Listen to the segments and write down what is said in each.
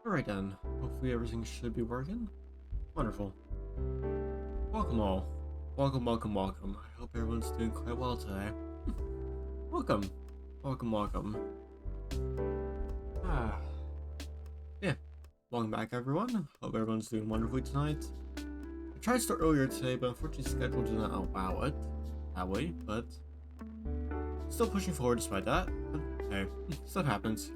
Alright then, hopefully everything should be working. Wonderful. Welcome all. Welcome. I hope everyone's doing quite well today. Welcome. Welcome. Ah. Yeah. Welcome back everyone. Hope everyone's doing wonderfully tonight. I tried to start earlier today, but unfortunately schedule did not allow it that way, but still pushing forward despite that. But hey, stuff happens.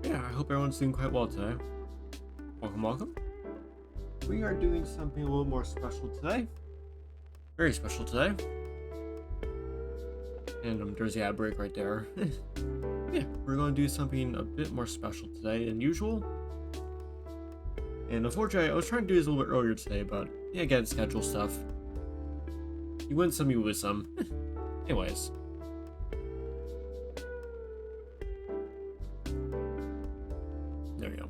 Yeah, I hope everyone's doing quite well today. Welcome. We are doing something a little more special today. Very special today. And there's the ad break right there. Yeah, we're going to do something a bit more special today than usual. And unfortunately, I was trying to do this a little bit earlier today, but yeah, again, schedule stuff. You win some, you lose some. Anyways. There we go.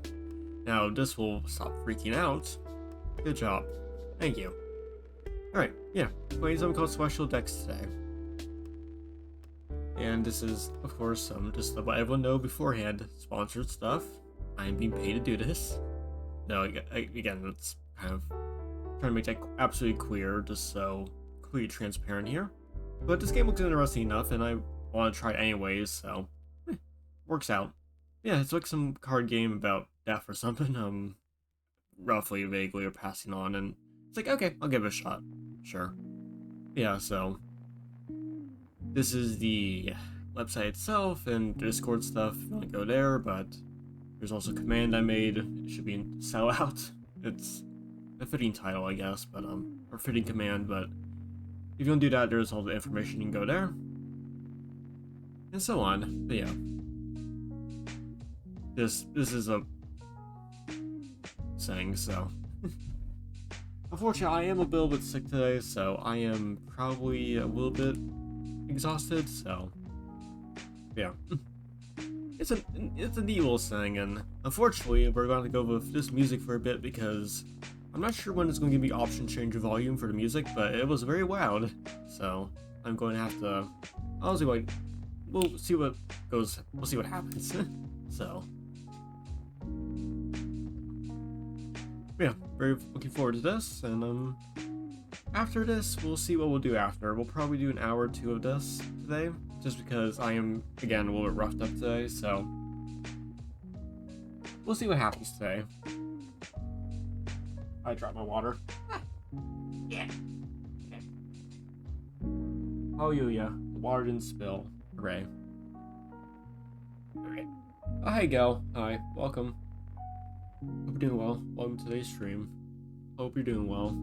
Now, this will stop freaking out. Good job. Thank you. Alright, yeah. Playing something called Special Decks today. And this is, of course, just to let everyone know beforehand, sponsored stuff. I'm being paid to do this. No, again, it's kind of trying to make that absolutely clear, just so completely transparent here. But this game looks interesting enough, and I want to try it anyways, so works out. Yeah, it's like some card game about death or something, roughly, vaguely, or passing on, and it's like, okay, I'll give it a shot. Sure. Yeah, so this is the website itself and Discord stuff. If you want to go there, but there's also a command I made. It should be in sellout. It's a fitting title, I guess, but or fitting command. But if you want to do that, there's all the information. You can go there, and so on. But yeah, this is a saying so. Unfortunately, I am a little bit sick today, so I am probably a little bit exhausted, so yeah. It's a neat little thing, and unfortunately, we're going to go with this music for a bit because I'm not sure when it's going to give me option change of volume for the music, but it was very loud, so I'm going to have to honestly, like, we'll see what happens. So yeah, very looking forward to this, and after this, we'll see what we'll do after. We'll probably do an hour or two of this today, just because I am, again, a little bit roughed up today, so we'll see what happens today. I dropped my water. Yeah. Okay. Hallelujah. The water didn't spill. Hooray. Alright. Oh, hey, Gal. Hi. Welcome. Hope you're doing well. Welcome to today's stream. Hope you're doing well.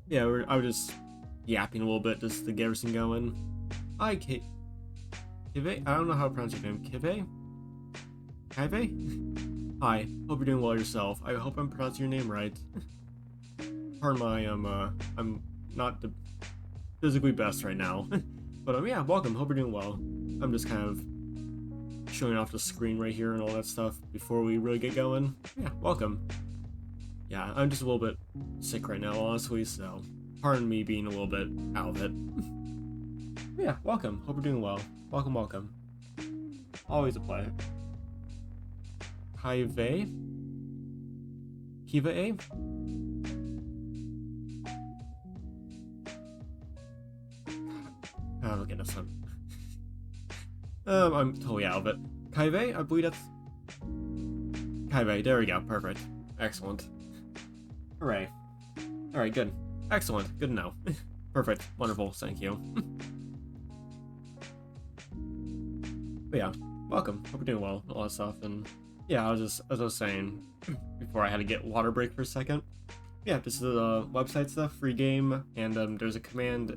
Yeah, I was just yapping a little bit just to get everything going. Hi, Kive? I don't know how to pronounce your name. Kive? Hi, hope you're doing well yourself. I hope I'm pronouncing your name right. Pardon my, I'm not the physically best right now. But, yeah, welcome. Hope you're doing well. I'm just kind of showing off the screen right here and all that stuff before we really get going. Yeah, welcome. Yeah, I'm just a little bit sick right now, honestly, so pardon me being a little bit out of it. Yeah, welcome. Hope you're doing well. Welcome. Always a pleasure. Kive? Oh, look at this one. I'm totally out of it. Kive? I believe that's Kive. There we go. Perfect. Excellent. Hooray. Alright, good. Excellent. Good to know. Perfect. Wonderful. Thank you. But yeah, welcome. Hope you're doing well. All that stuff. And yeah, as I was saying before I had to get water break for a second. Yeah, this is the website stuff, free game, and there's a command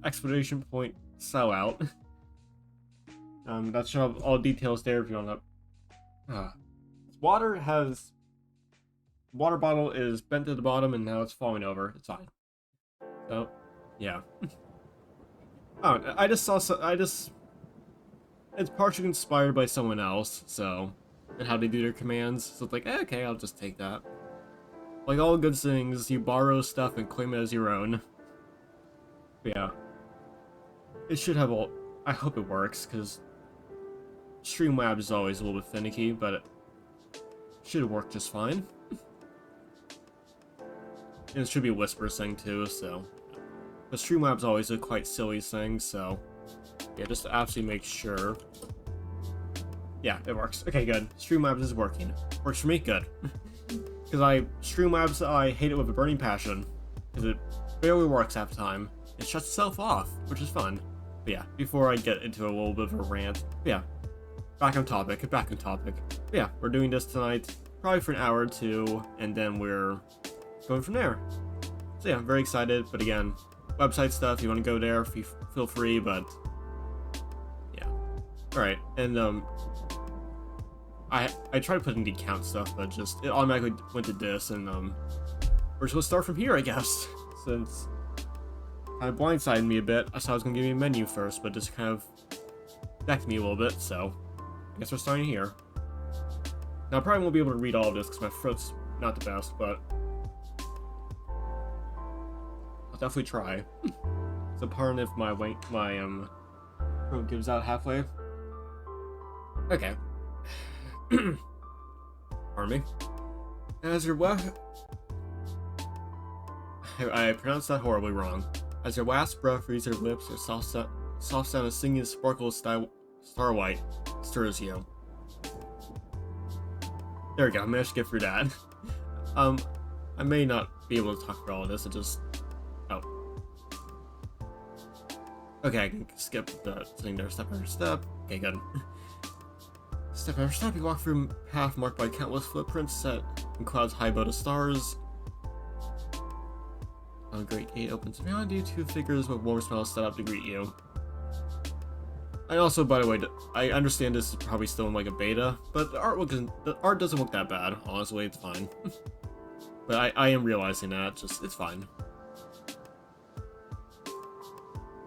exclamation point sellout. That show up all details there if you want to. Water bottle is bent to the bottom and now it's falling over. It's fine. So, yeah. Oh, it's partially inspired by someone else, so, and how they do their commands. So it's like, okay, I'll just take that. Like all good things, you borrow stuff and claim it as your own. But yeah. It should have all. I hope it works, because Streamlabs is always a little bit finicky, but it should work just fine. And it should be a Whisper thing too, so. But Streamlabs always a quite silly thing, so. Yeah, just to absolutely make sure. Yeah, it works. Okay, good. Streamlabs is working. Works for me? Good. Because Streamlabs, I hate it with a burning passion. Because it barely works half the time. It shuts itself off, which is fun. But yeah, before I get into a little bit of a rant, yeah. Back on topic. But yeah, we're doing this tonight, probably for an hour or two, and then we're going from there. So yeah, I'm very excited, but again, website stuff, you want to go there, feel free, but yeah. Alright, and I tried to put in the account stuff, but just, it automatically went to this, and we're just gonna start from here, I guess, since kind of blindsided me a bit. I thought I was gonna give you a menu first, but just kind of backed me a little bit, so I guess we're starting here. Now, I probably won't be able to read all of this because my throat's not the best, but I'll definitely try. So pardon if my throat gives out halfway. Okay. Pardon me. As your I pronounced that horribly wrong. As your last breath reaches your lips, your soft sound of singing sparkle starlight stirs you. There we go, I managed to get through that. I may not be able to talk about all of this, it just... Oh. Okay, I can skip the thing there, step after step. Okay, good. Step after step, you walk through a path marked by countless footprints set in clouds high above the stars. A great gate opens around you, two figures with warm smiles set up to greet you. And also, by the way, I understand this is probably still in like a beta, but the art doesn't look that bad. Honestly, it's fine. But I am realizing that, it's fine.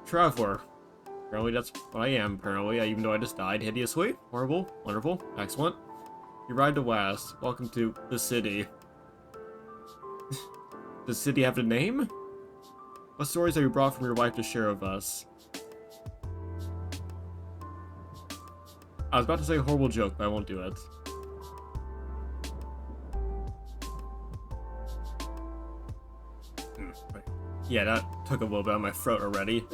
Traveler. Apparently that's what I am, apparently, even though I just died hideously. Horrible, wonderful, excellent. You ride to West. Welcome to the city. Does the city have a name? What stories have you brought from your wife to share with us? I was about to say a horrible joke, but I won't do it. Yeah, that took a little bit out of my throat already.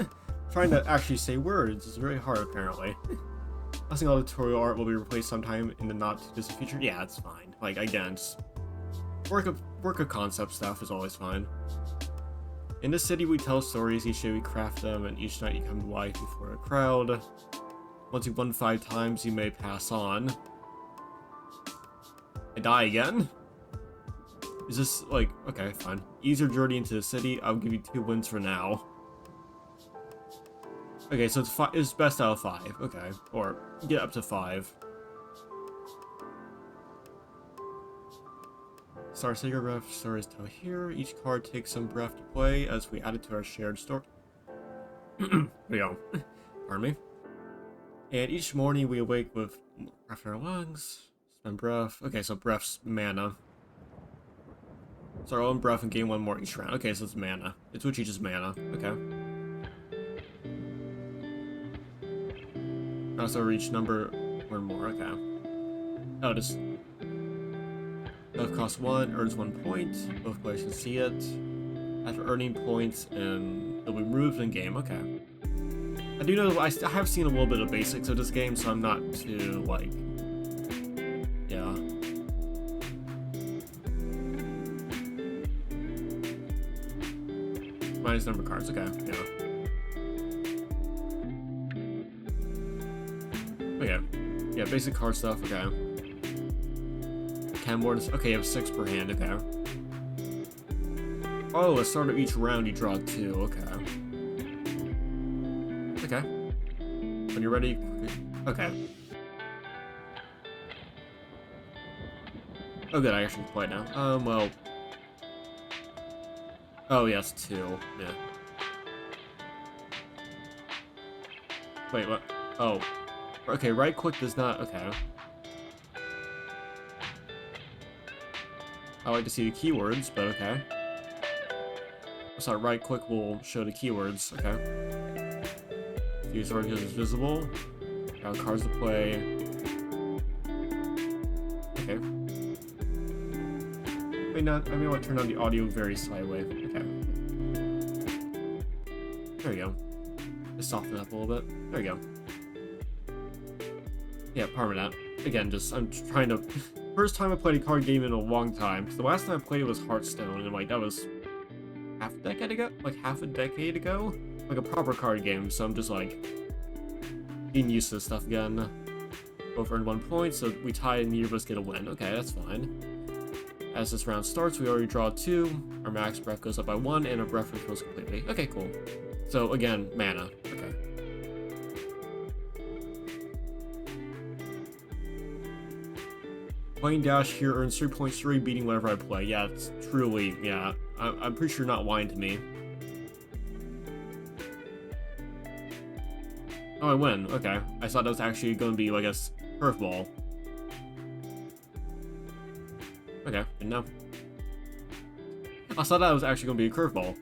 Trying to actually say words is very hard, apparently. I think all the tutorial art will be replaced sometime in the not-too-distant future. Yeah, it's fine. Like, again, just work of concept stuff is always fine. In this city, we tell stories, each day we craft them, and each night you come to life before a crowd. Once you've won 5 times, you may pass on. I die again? Is this, like, okay, fine. Ease your journey into the city, I'll give you 2 wins for now. Okay, so it's best out of 5, okay. Or, get up to 5. Star Sacred Breath stories tell here. Each card takes some breath to play as we add it to our shared story. There we go. Pardon me. And each morning we awake with breath in our lungs. Spend breath. Okay, so breath's mana. It's our own breath and gain 1 more each round. Okay, so it's mana. It's which teaches mana. Okay. Also reach number 1 more. Okay. Oh, just... Both cost 1, earns 1 point. Both players can see it. After earning points, and it'll be removed in game. Okay. I do know I have seen a little bit of basics of this game, so I'm not too, like... Yeah. Minus number of cards, okay, yeah. Okay. Yeah, basic card stuff, okay. Camboard, okay, you have 6 per hand, okay. Oh, at the start of each round you draw 2, okay. Okay. When you're ready, okay. Oh good, I actually can play now. Well... Oh yes, 2, yeah. Wait, what? Oh. Okay, right click does not, okay. I like to see the keywords, but okay. So right click will show the keywords, okay. Fuse Orcus is visible. Got cards to play. Okay. I may want to turn on the audio very slightly. Okay. There we go. Just soften it up a little bit. There we go. Yeah, Permanent. Again, I'm trying to... First time I played a card game in a long time. Because the last time I played it was Hearthstone, and like, that was half a decade ago? Like, half a decade ago? Like, a proper card game, so I'm just like... getting used to this stuff again. Both earned 1 point, so we tie and neither of us get a win. Okay, that's fine. As this round starts, we already draw 2, our max breath goes up by 1, and our breath refills completely. Okay, cool. So, again, mana. Okay. Playing Dash here earns 3.3, beating whatever I play. Yeah, it's truly, yeah. I'm pretty sure not lying to me. Oh, I win. Okay. I thought that was actually going to be, like, a curveball. Okay, didn't know. I thought that was actually going to be a curveball.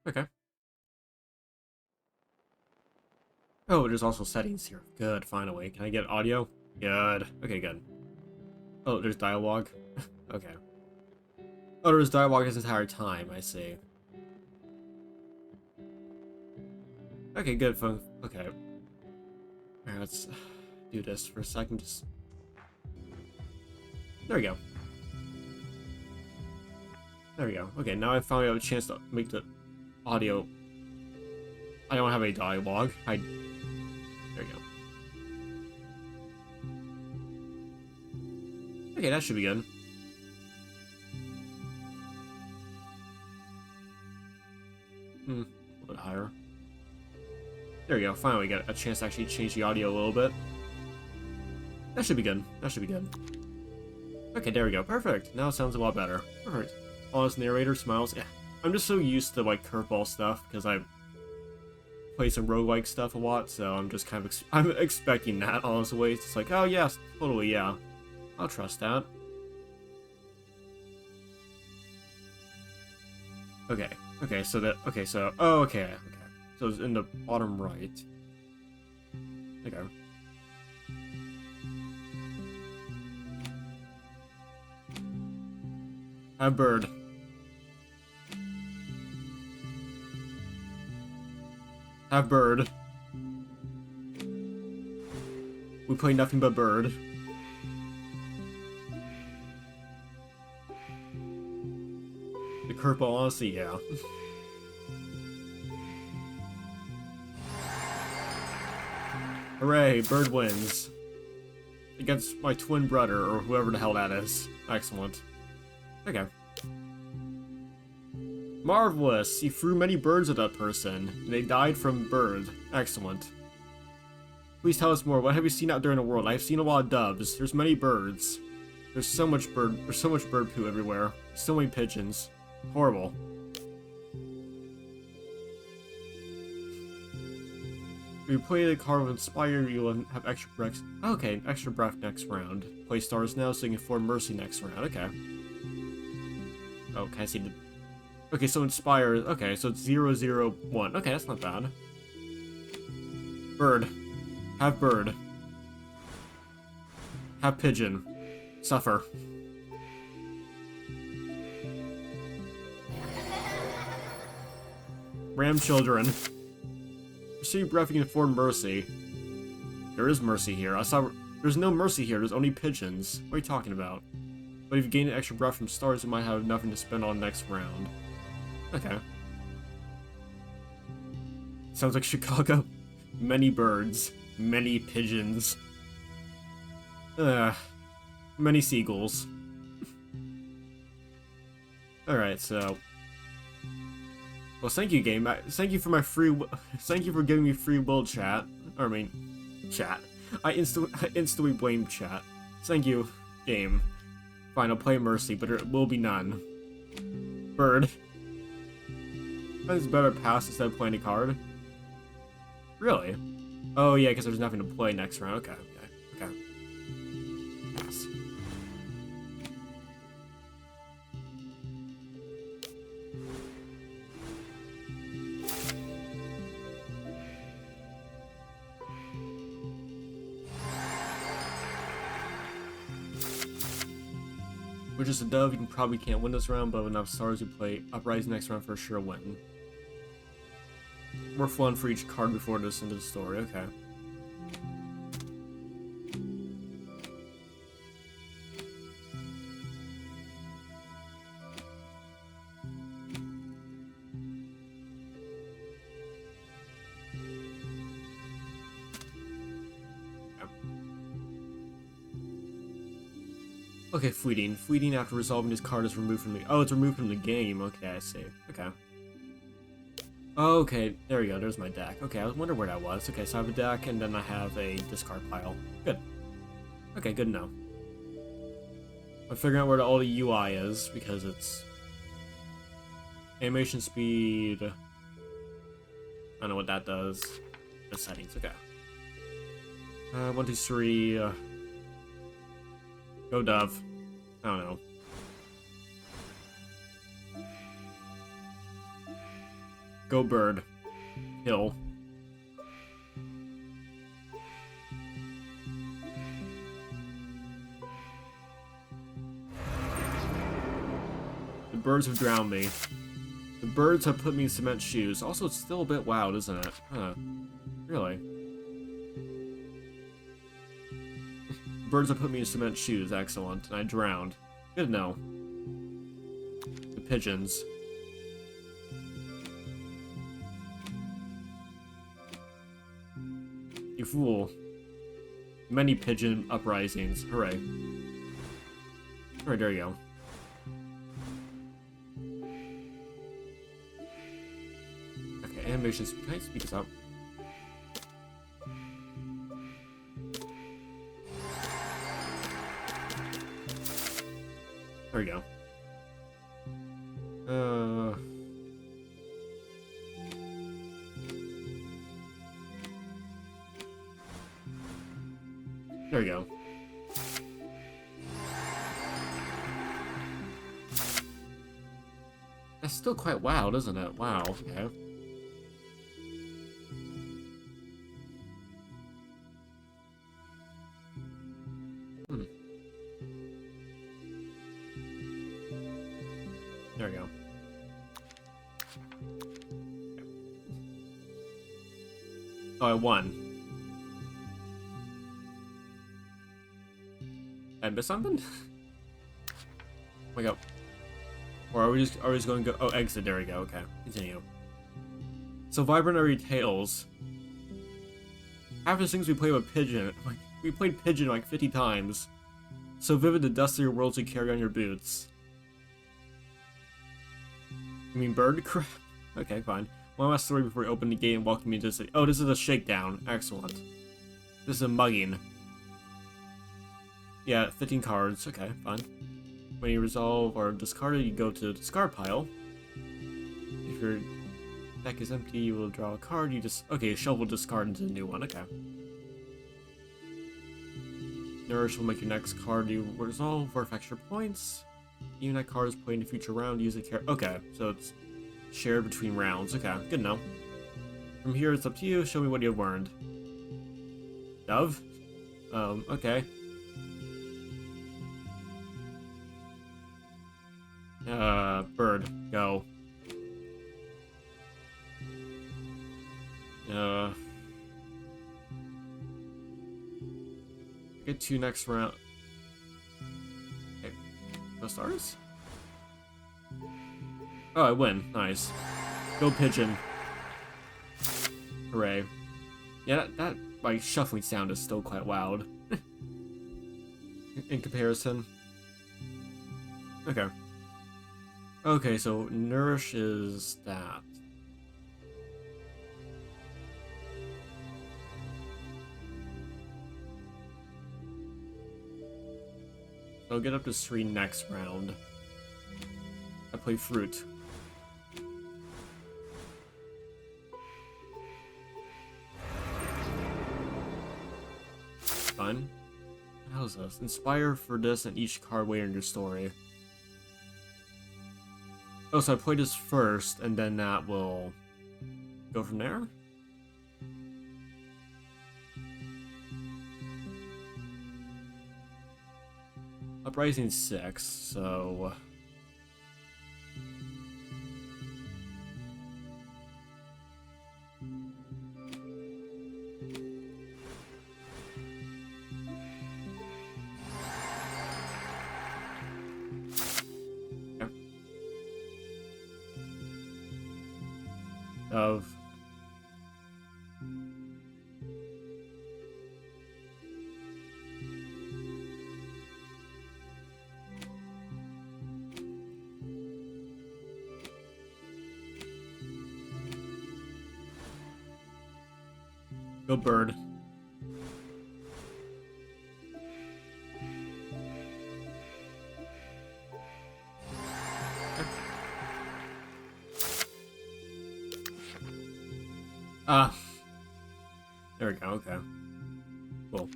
Okay. Oh, there's also settings here. Good, finally. Can I get audio? Good. Okay, good. Oh, there's dialogue? Okay. Oh, there's dialogue this entire time, I see. Okay, good, fun. Okay. Alright, let's do this for a second. Just... There we go. There we go. Okay, now I finally have a chance to make the audio... I don't have any dialogue. There we go. Okay, that should be good. A little bit higher. There we go. Finally got a chance to actually change the audio a little bit. That should be good. That should be good. Okay, there we go. Perfect. Now it sounds a lot better. Perfect. Honest narrator smiles. Yeah. I'm just so used to like curveball stuff because I play some roguelike stuff a lot, so I'm just kind of I'm expecting that, honestly. It's like, oh yes, totally, yeah. I'll trust that. Okay. Okay, so that... Okay, so... Oh, okay. Okay. So it's in the bottom right. Okay. Have bird. Have bird. We play nothing but bird. The curveball, honestly, yeah. Hooray, bird wins. Against my twin brother, or whoever the hell that is. Excellent. Okay. Marvelous! You threw many birds at that person. They died from bird. Excellent. Please tell us more. What have you seen out there in the world? I've seen a lot of doves. There's many birds. There's so much bird poo everywhere. So many pigeons. Horrible. If you play the card with Inspire, you'll have extra breath. Okay, extra breath next round. Play stars now so you can form Mercy next round. Okay. Oh, can I see the... Okay, so Inspire... Okay, so it's 0, 0, 1. Okay, that's not bad. Bird. Have bird. Have pigeon. Suffer. Ram children. Receive breath, you can form Mercy. There is Mercy here. I saw... There's no Mercy here. There's only pigeons. What are you talking about? But if you gain an extra breath from stars, you might have nothing to spend on next round. Okay. Sounds like Chicago. Many birds. Many pigeons. Many seagulls. Alright, so... Well, thank you, game. Thank you for my free... Thank you for giving me free will, chat. I mean, chat. I instantly blame chat. Thank you, game. Fine, I'll play Mercy, but there will be none. Bird. It's better pass instead of playing a card. Really? Oh yeah, because there's nothing to play next round. Okay, okay. Pass. We're just a dove, you probably can't win this round, but with enough stars you play Uprising next round for sure win. More fun for each card before this into the story, okay. Okay, Fleeting. Fleeting after resolving this card is removed from the... Oh, it's removed from the game. Okay, I see. Okay. Okay, there we go. There's my deck. Okay, I wonder where that was. Okay, so I have a deck, and then I have a discard pile. Good. Okay, good to know. I'm figuring out where all the UI is, because it's... Animation speed... I don't know what that does. The settings, okay. 1, 2, 3... Go Dove. I don't know. Go Bird. Hill. The birds have drowned me. The birds have put me in cement shoes. Also, it's still a bit loud, isn't it? Huh. Really? Birds have put me in cement shoes. Excellent. And I drowned. Good to know. The pigeons. You fool. Many pigeon uprisings. Hooray. Alright, there you go. Okay, animations. Can I speed this up? There we go. There we go. That's still quite wild, isn't it? Wow, okay. There we go. Oh, I won. Did I miss something? Wake up. Or are we just going to go? Oh, exit. There we go. Okay, continue. So vibrant are your tales. Half the things we play with Pigeon. Like, we played Pigeon like 50 times. So vivid the dust of your worlds you carry on your boots. You mean bird? Crap. Okay, fine. One last story before we open the gate and welcome me to the city. Oh, this is a shakedown. Excellent. This is a mugging. Yeah, 15 cards. Okay, fine. When you resolve or discard it, you go to the discard pile. If your deck is empty, you will draw a card. You just... Okay, shuffle discard into a new one. Okay. Nourish will make your next card you resolve worth extra points. Even that card is played in a future round, use the character. Okay, so it's shared between rounds. Okay, good to know. From here, it's up to you. Show me what you've learned. Dove? Okay. Bird, go. Get to next round. Okay, no stars? Oh, I win. Nice. Go Pigeon. Hooray. Yeah, that like, shuffling sound is still quite loud. In comparison. Okay. Okay, so Nourish is that. I'll get up to 3 next round. I play Fruit. fine. How's this? Inspire for this and each card later in your story. Oh, so I play this first, and then that will go from there? Uprising 6, so... Of go bird. Ah, there we go. Okay, cool.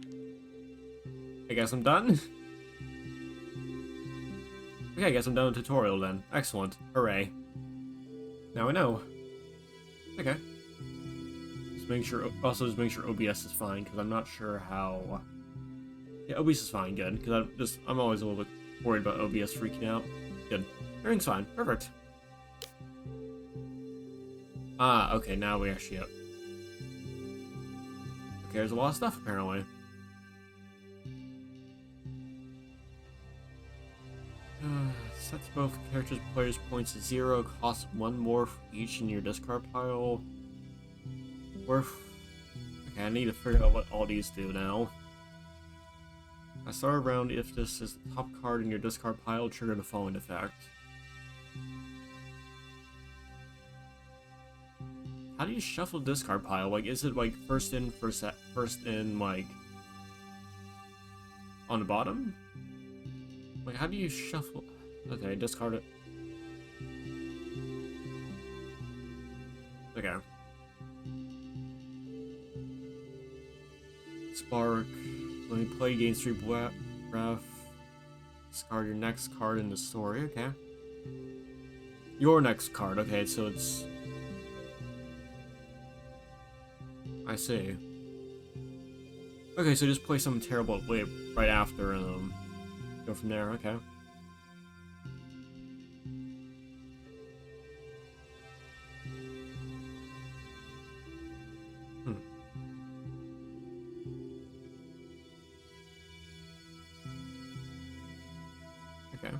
I guess I'm done. Okay, I guess I'm done with the tutorial then. Excellent. Hooray. Now I know. Okay. Just make sure. Also, just make sure OBS is fine because I'm not sure how. Yeah, OBS is fine. Good. Because I'm always a little bit worried about OBS freaking out. Good. Everything's fine. Perfect. Ah, okay. Now we actually. Okay, there's a lot of stuff apparently. Sets both characters' players' points to 0. Costs 1 more for each in your discard pile. Worth. Okay, I need to figure out what all these do now. I start a round if this is the top card in your discard pile, trigger the following effect. How do you shuffle discard pile? Like, is it like first in, like on the bottom? Like, how do you shuffle? Okay, discard it. Okay. Spark. Let me play game 3 breath. Discard your next card in the story. Okay. Your next card. Okay, so it's. I see. Okay, so just play something terrible right after and go from there. Okay. Okay.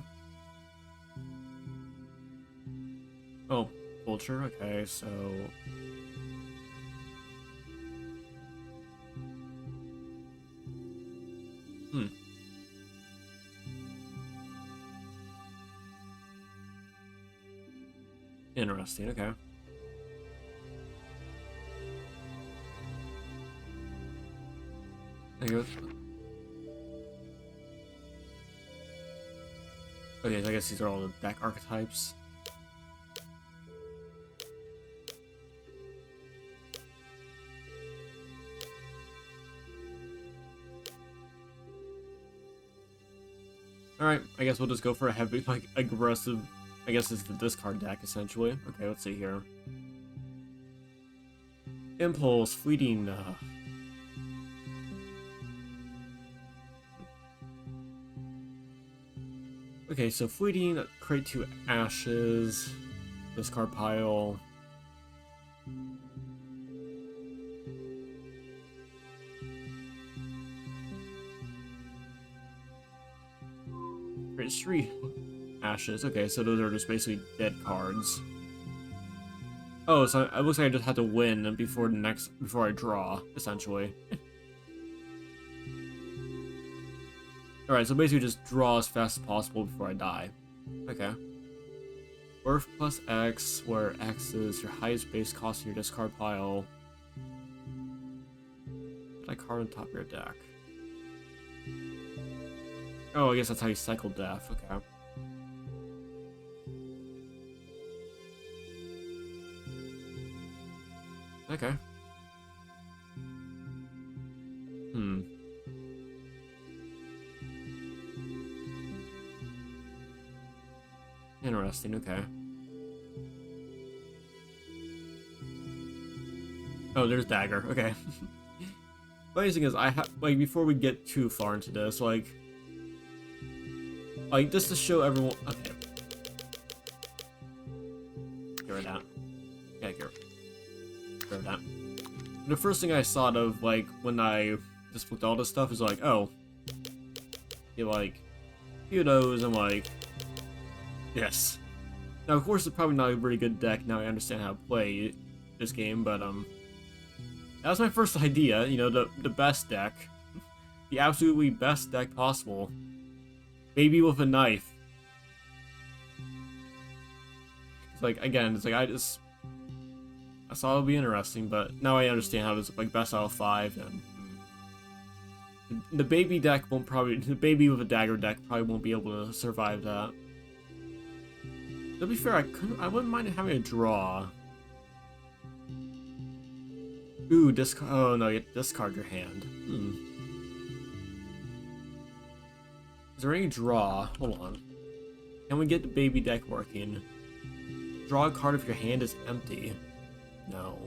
Oh, vulture. Okay, so. Interesting, okay. There you go. Okay, so I guess these are all the deck archetypes. Alright, I guess we'll just go for a heavy, like, aggressive. I guess it's the discard deck, essentially. Okay, let's see here. Impulse, fleeting. Okay, so fleeting, create 2 ashes, discard pile. Create 3 ashes. Okay, so those are just basically dead cards. Oh, so it looks like I just had to win before I draw, essentially. Alright, so basically just draw as fast as possible before I die. Okay. Worth plus X, where X is your highest base cost in your discard pile. Put a card on top of your deck. Oh, I guess that's how you cycle death. Okay. Okay. interesting. Okay. Oh, there's dagger. Okay. Funny thing is, I have like before we get too far into this, like just to show everyone. Okay. Get rid of that. Yeah, get rid of that. The first thing I thought of, like, when I just looked at all this stuff is like, oh, you like, few of those, I'm like, yes. Now, of course, it's probably not a very good deck. Now I understand how to play this game, but that was my first idea. You know, the best deck, the absolutely best deck possible. Maybe with a knife. It's like, again, it's like I thought it would be interesting, but now I understand how it's like best out of 5, and the baby deck won't probably, the baby with a dagger deck probably won't be able to survive that. To be fair, I wouldn't mind having a draw. Ooh, discard. Oh no, you discard your hand. Is there any draw? Hold on. Can we get the baby deck working? Draw a card if your hand is empty. No.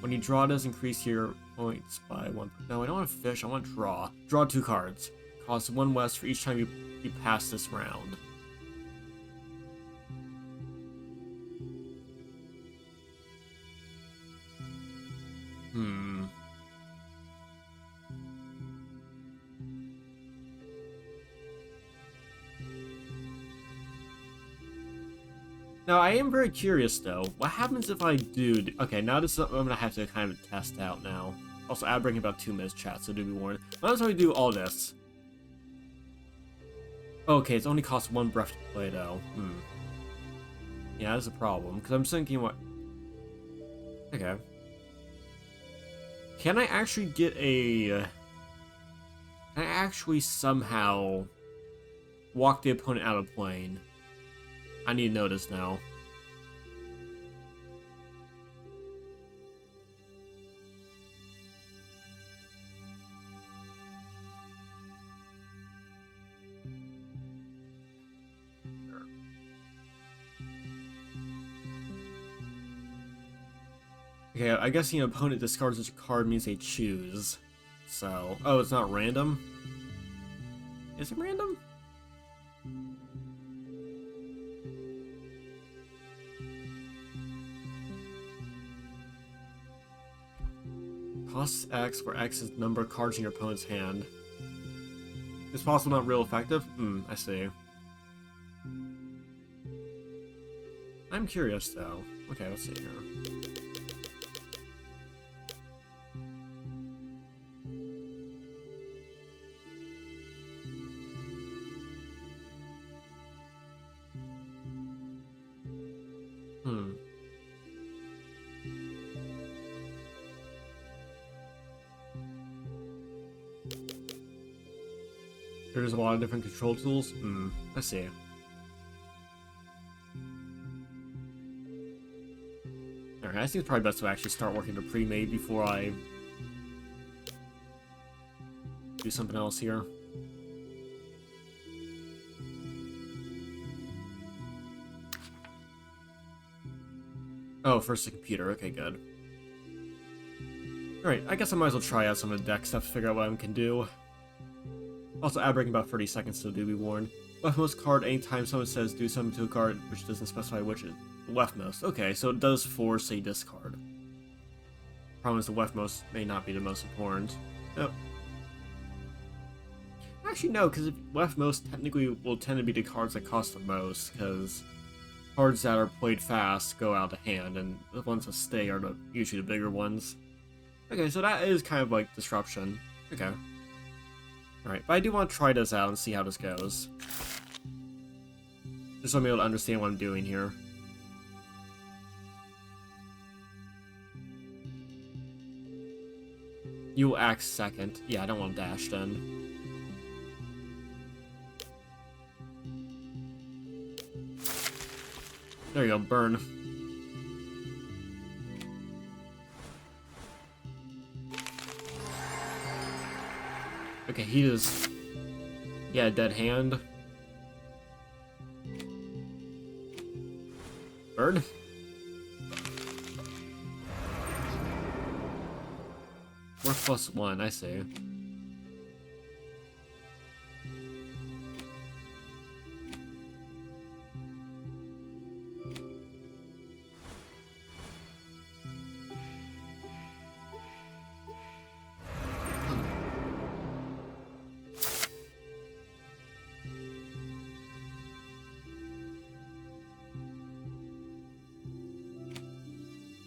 When you draw, it does increase your points by 1. No, I don't want fish. I want draw. Draw 2 cards. Cost 1 West for each time you pass this round. Now, I am very curious, though. What happens if I do... Okay, now this is something I'm going to have to kind of test out now. Also, I'll bring about 2 minutes chat, so do be warned. What happens if I do all this? Okay, it's only costs 1 breath to play, though. Yeah, that's a problem, because I'm thinking what... Okay. Can I actually get a... Can I actually somehow walk the opponent out of plane? I need to know this now. Okay, I guess the opponent discards this card means they choose. So, oh, it's not random? Is it random? Costs X, where X is the number of cards in your opponent's hand. It's possible not real effective? I see. I'm curious, though. Okay, let's see here. There's a lot of different control tools? I see. Alright, I think it's probably best to actually start working the pre-made before I do something else here. Oh, first the computer. Okay, good. Alright, I guess I might as well try out some of the deck stuff to figure out what I can do. Also, ad breaking about 30 seconds, so do be warned. Leftmost card, anytime someone says do something to a card, which doesn't specify which is leftmost. Okay, so it does force a discard. Problem is the leftmost may not be the most important. Yep. Actually, no, because leftmost technically will tend to be the cards that cost the most, because cards that are played fast go out of hand, and the ones that stay are usually the bigger ones. Okay, so that is kind of like disruption. Okay. Alright, but I do want to try this out and see how this goes. Just so I'm able to understand what I'm doing here. You will act second. Yeah, I don't want to dash then. There you go, burn. Okay, he is... Yeah, dead hand. Bird? Worth +1, I see.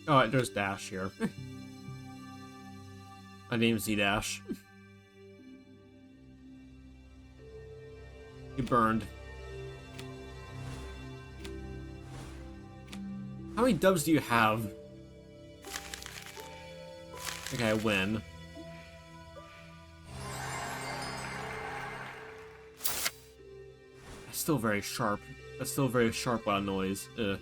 Oh, there's Dash here. My name's Z-Dash. You burned. How many dubs do you have? Okay, I win. That's still very sharp. That's still very sharp loud noise. Ugh.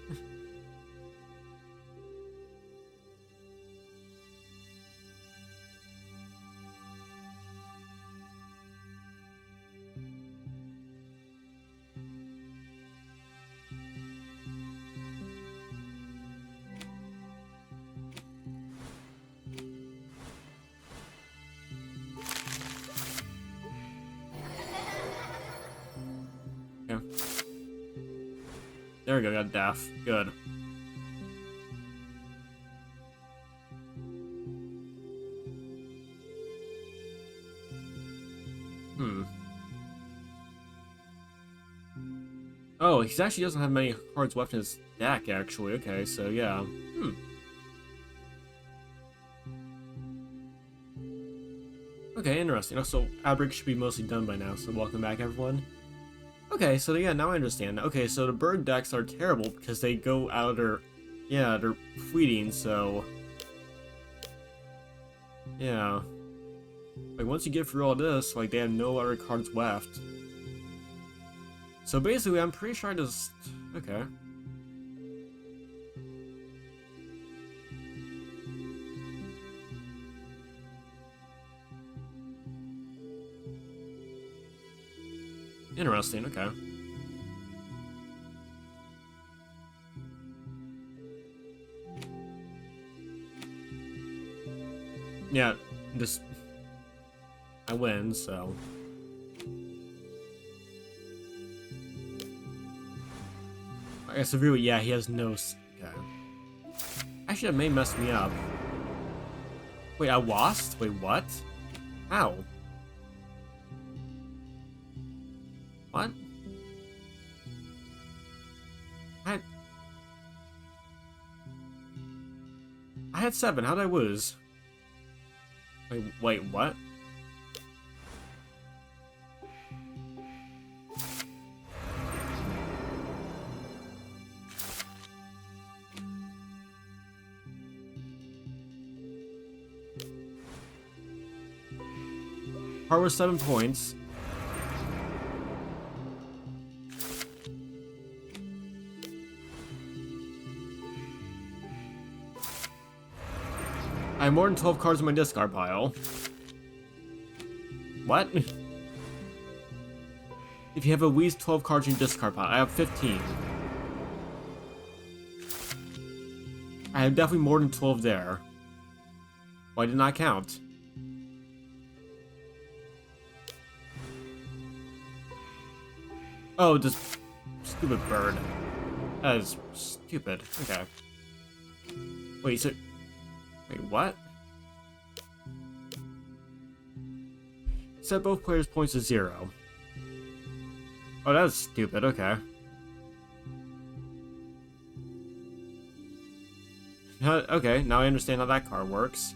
Okay. There we go, got Daff. Good. Oh, he actually doesn't have many cards left in his deck, actually. Okay, so yeah. Okay, interesting. So, Outbreak should be mostly done by now, so welcome back, everyone. Okay, so yeah, now I understand. Okay, so the bird decks are terrible because they go out or... Yeah, they're fleeting, so... Yeah. Like, once you get through all this, like, they have no other cards left. So basically, I'm pretty sure I just... Okay. Interesting, okay. Yeah, just... I win, so... I guess if really, yeah, he has no... Okay. Actually, that may mess me up. Wait, I lost? Wait, what? How? What? I had 7. How did I lose? Wait, what? Par was 7 points. I have more than 12 cards in my discard pile. What? If you have at least 12 cards in your discard pile, I have 15. I have definitely more than 12 there. Why didn't I count? Oh, this stupid bird. That is stupid. Okay. Wait, so... Wait, what? Set both players' points to 0. Oh, that's stupid. Okay. Okay, now I understand how that card works.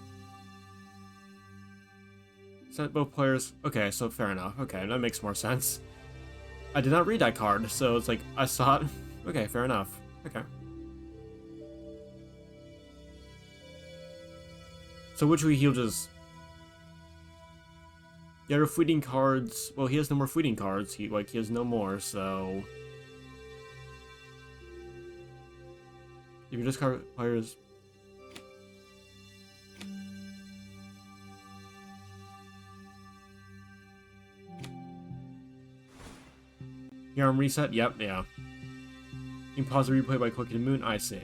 Set both players... Okay, so fair enough. Okay, that makes more sense. I did not read that card, so it's like, I saw it. Okay, fair enough. Okay. So which way he'll just... The other fleeting cards... Well, he has no more fleeting cards. He has no more, so... If you discard players... Here on reset? Yep, yeah. You can pause the replay by clicking the moon, I see.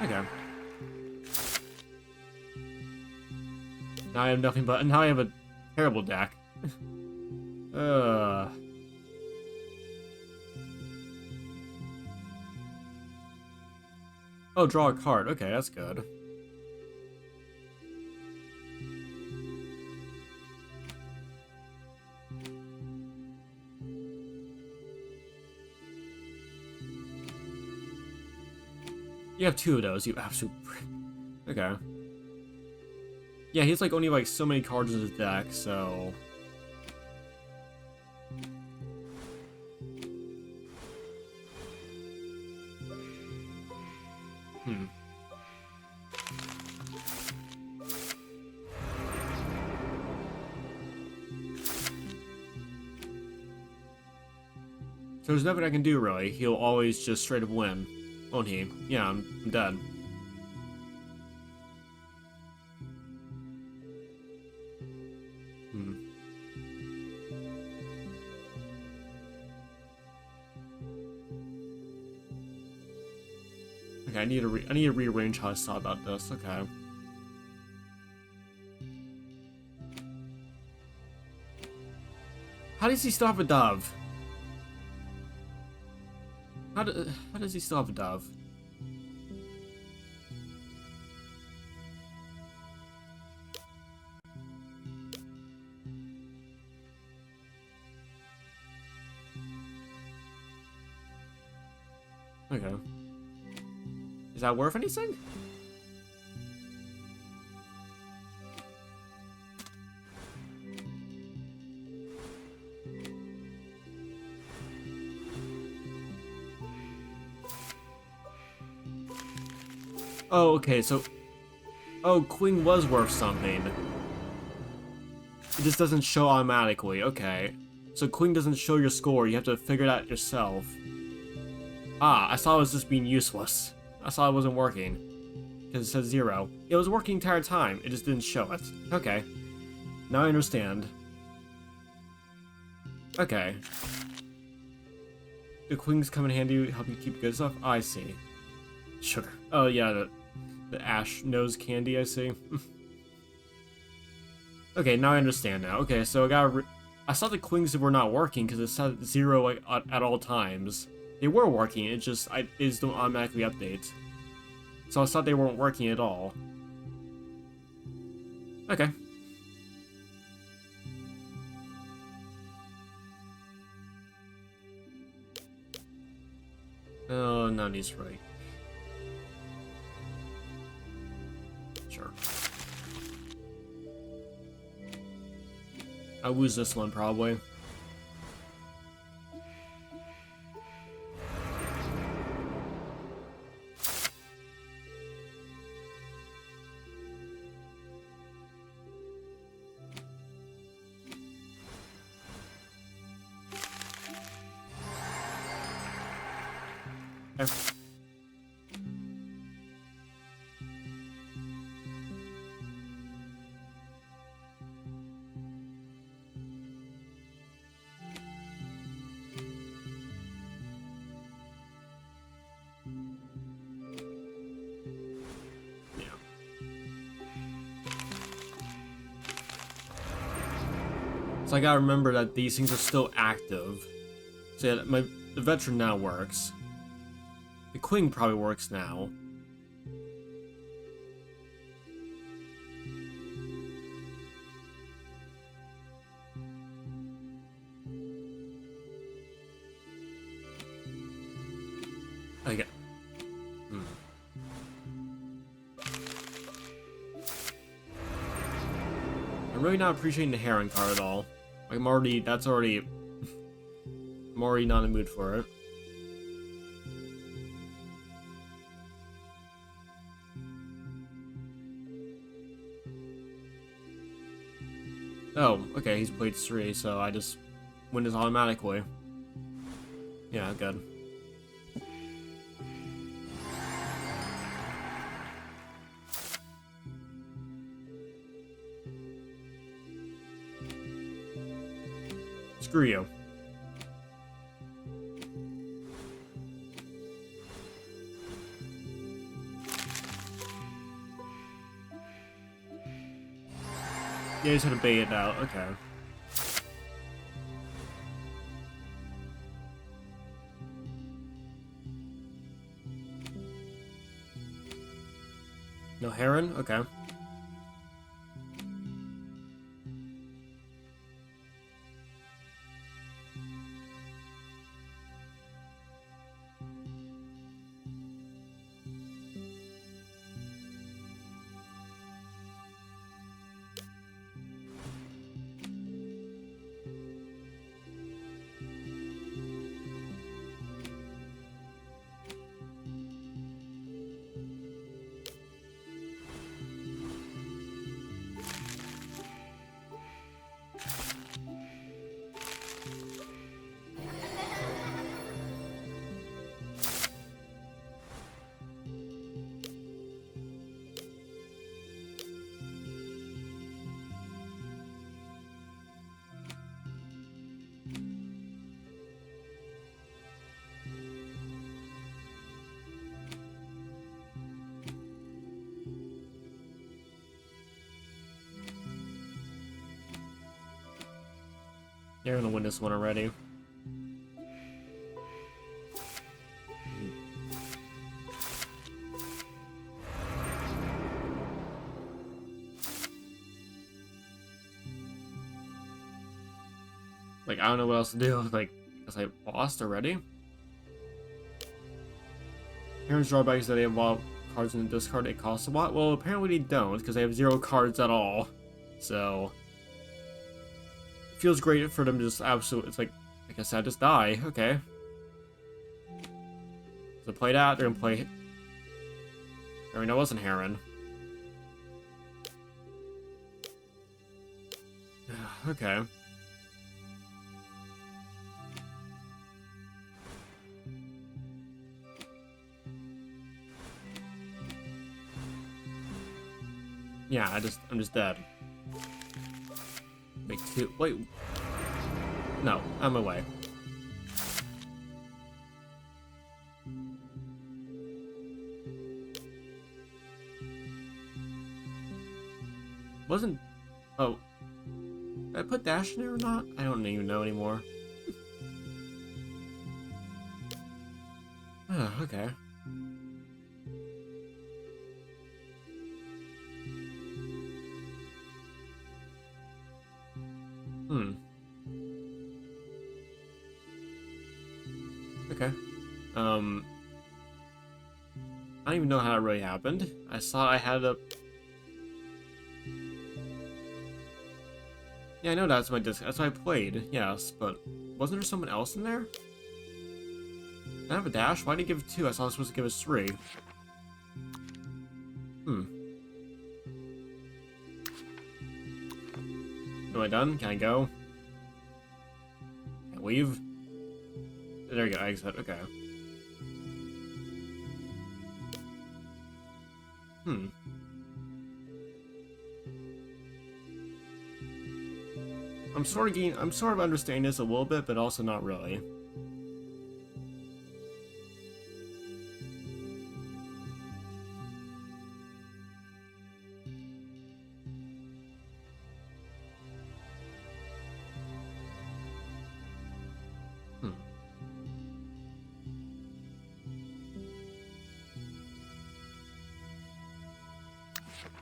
Okay. Now I have nothing but... Now I have a terrible deck. Oh, draw a card. Okay, that's good. You have 2 of those, you absolute prick. Okay. Yeah, he's like only like so many cards in his deck, so... So there's nothing I can do, really. He'll always just straight up win, won't he? Yeah, I'm dead. Okay, I need to rearrange how I thought about this. Okay. How does he still have a dove? How does he still have a dove? Okay. Is that worth anything? Oh, okay, so... Oh, Queen was worth something. It just doesn't show automatically, okay. So Queen doesn't show your score, you have to figure it out yourself. Ah, I thought it was just being useless. I thought it wasn't working. Because it says 0. It was working the entire time, it just didn't show it. Okay. Now I understand. Okay. The Queens come in handy, help you keep good stuff? I see. Sugar. Oh yeah, the ash nose candy, I see. Okay, now I understand now. Okay, so I saw the Queens were not working because it said 0 like, at all times. They were working, it just don't automatically update. So I thought they weren't working at all. Okay. Oh, Nani's right. Sure. I'll lose this one, probably. Okay. So I gotta remember that these things are still active. So yeah, the veteran now works. The Queen probably works now. Okay. I'm really not appreciating the Heron card at all. Like, I'm already not in the mood for it. Oh, okay, he's played 3, so I just win this automatically. Yeah, good. Screw you. Yeah, you just had to bait it out. Okay. No Heron? Okay. You're gonna win this one already. Like, I don't know what else to do. Like, because I lost already? Heron's drawback is that they have a lot of cards in the discard. It costs a lot. Well, apparently they don't, because they have 0 cards at all. So, it feels great for them to just absolutely, it's like I said, just die. Okay. So play that, they're gonna play... I mean, that wasn't Heron. Okay. Yeah, I'm just dead. Make 2. Wait. No, I'm away. Wasn't... Oh. Did I put dash in there or not? I don't even know anymore. Oh, okay. Okay. I don't even know how it really happened. I saw I had a... Yeah, I know that's my disc. That's what I played, yes, but wasn't there someone else in there? Did I have a dash? Why did he give 2? I saw I was supposed to give us 3. Am I done? Can I go? Can I leave? There we go, exit. Okay. I'm sort of understanding this a little bit, but also not really.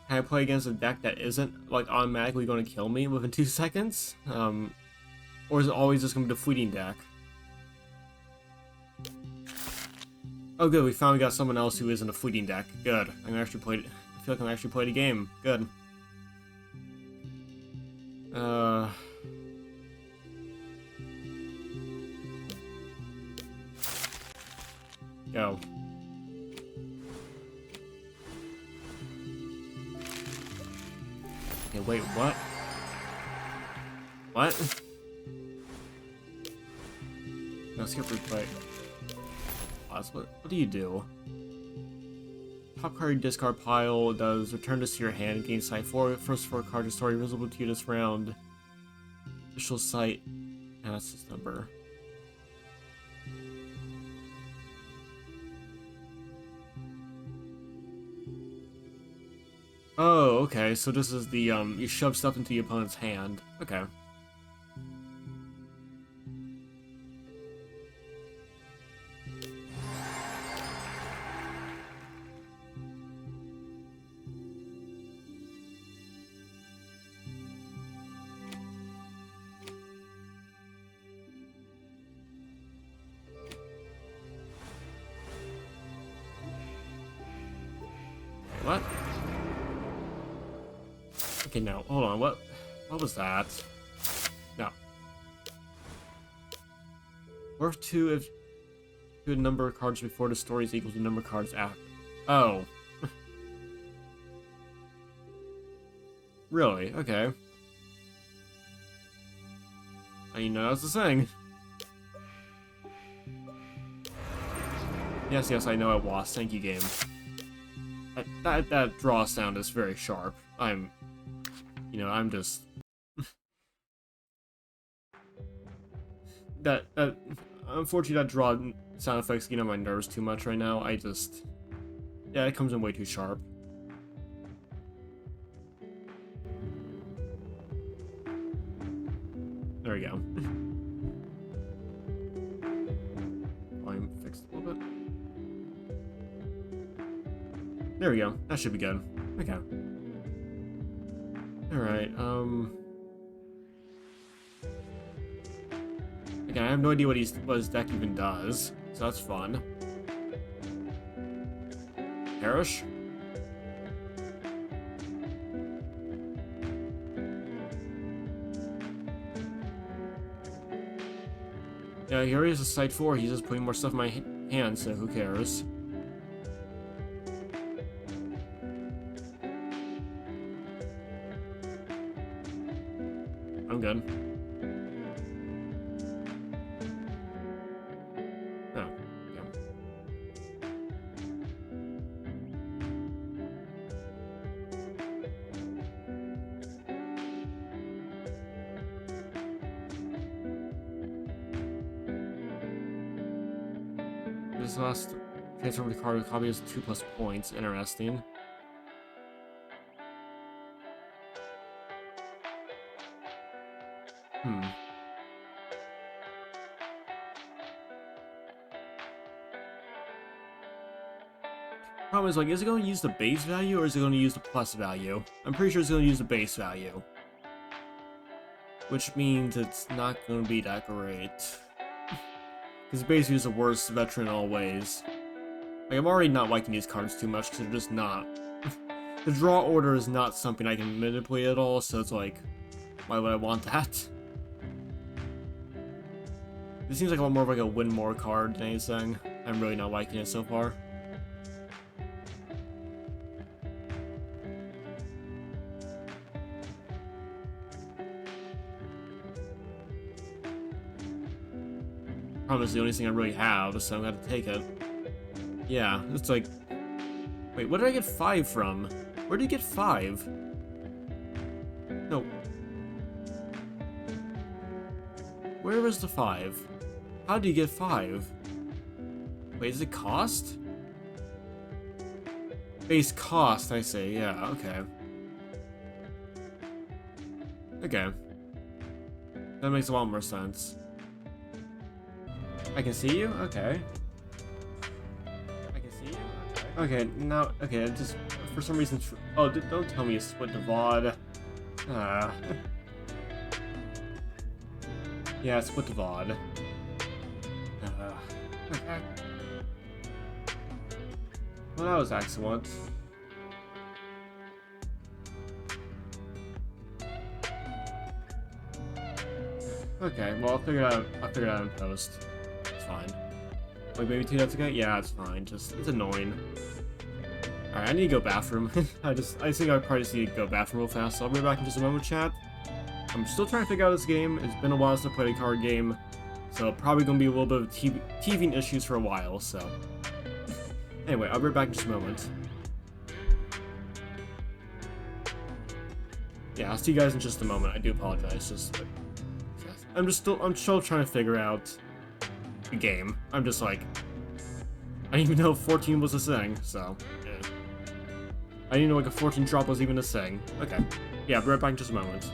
Can I play against a deck that isn't, like, automatically going to kill me within 2 seconds? Or is it always just going to be the fleeting deck? Oh, good, we finally got someone else who isn't a fleeting deck. Good. I'm gonna actually play it. I feel like I'm actually playing a game. Good. Go. Okay, wait, what? What? No, skip replay. What do you do? Top card discard pile does return this to your hand, gain sight 4. First 4 cards of story visible to you this round. Official sight That's his number. Oh, okay, so this is the, you shove stuff into the opponent's hand. Okay. What? Okay, no, hold on, what was that? No. Worth 2 if the number of cards before the story is equal to the number of cards after. Oh. Really? Okay. I didn't know that was the thing. Yes, I know I lost. Thank you, game. That draw sound is very sharp. I'm just... Unfortunately, that draw sound effect's getting on my nerves too much right now. Yeah, it comes in way too sharp. There we go. Volume fixed a little bit. There we go. That should be good. Okay. Alright, again, I have no idea what his deck even does, so that's fun. Perish? Yeah, here he is a site 4, he's just putting more stuff in my hand, so who cares? I'm good. Oh, yeah. This last transfer of the card copy is 2+ points. Interesting. Problem is, like, is it going to use the base value or is it going to use the plus value? I'm pretty sure it's going to use the base value. Which means it's not going to be that great. Because basically is the worst veteran in all ways. Like, I'm already not liking these cards too much because they're just not... The draw order is not something I can manipulate at all, so it's like, why would I want that? This seems like a lot more of like a win more card than anything. I'm really not liking it so far. Problem is the only thing I really have, so I'm gonna have to take it. Yeah, it's like... Wait, what did I get 5 from? Where did you get 5? No. Where was the 5? How did you get 5? Wait, is it cost? Base cost, I say, yeah, okay. Okay. That makes a lot more sense. I can see you? Okay. I can see you? Okay. Okay, now, okay, just, for some reason, oh, don't tell me you split the VOD. Yeah, split the VOD. Okay. Well, that was excellent. Okay, well, I'll figure it out in post. It's fine. Wait, maybe 2 days ago? Yeah, it's fine. Just, it's annoying. Alright, I need to go bathroom. I think I probably just need to go bathroom real fast, so I'll be back in just a moment, chat. I'm still trying to figure out this game. It's been a while since I played a card game, so probably gonna be a little bit of teething issues for a while, so. Anyway, I'll be back in just a moment. Yeah, I'll see you guys in just a moment. I do apologize. Just, I'm still trying to figure out the game. I'm just like, I didn't even know 14 was a thing, so, yeah. I didn't know like a 14 drop was even a thing. Okay. Yeah, I'll be right back in just a moment.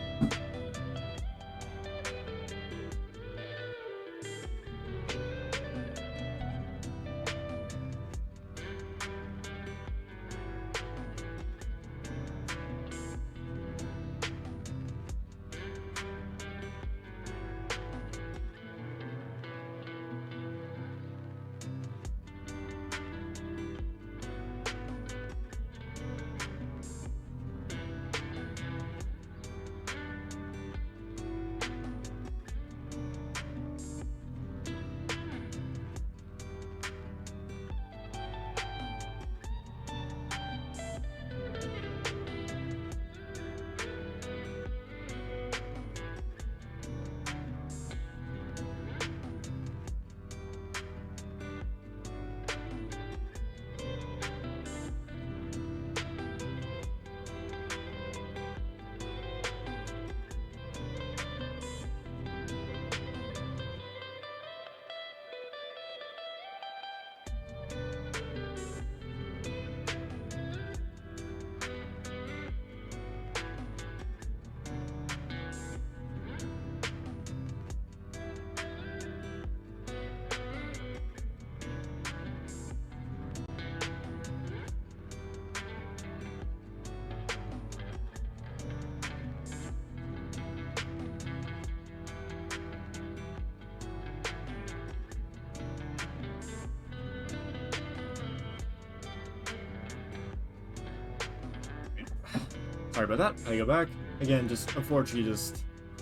Sorry about that. I go back. Again, just unfortunately,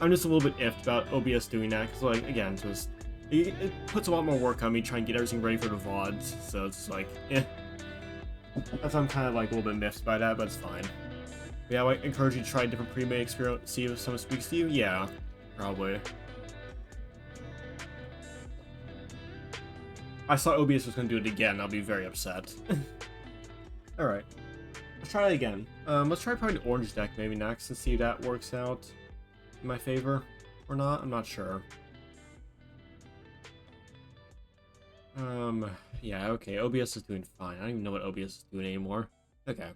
I'm just a little bit iffed about OBS doing that, because, like, again, just, it puts a lot more work on me trying to get everything ready for the VODs, so it's like, That's why I'm kind of, like, a little bit miffed by that, but it's fine. But yeah, I encourage you to try different pre-made experience, see if someone speaks to you. Yeah, probably. I saw OBS was going to do it again, I'll be very upset. Alright. Let's try that again. Let's try probably the orange deck maybe next and see if that works out in my favor or not. I'm not sure. Yeah, okay. OBS is doing fine. I don't even know what OBS is doing anymore. Okay.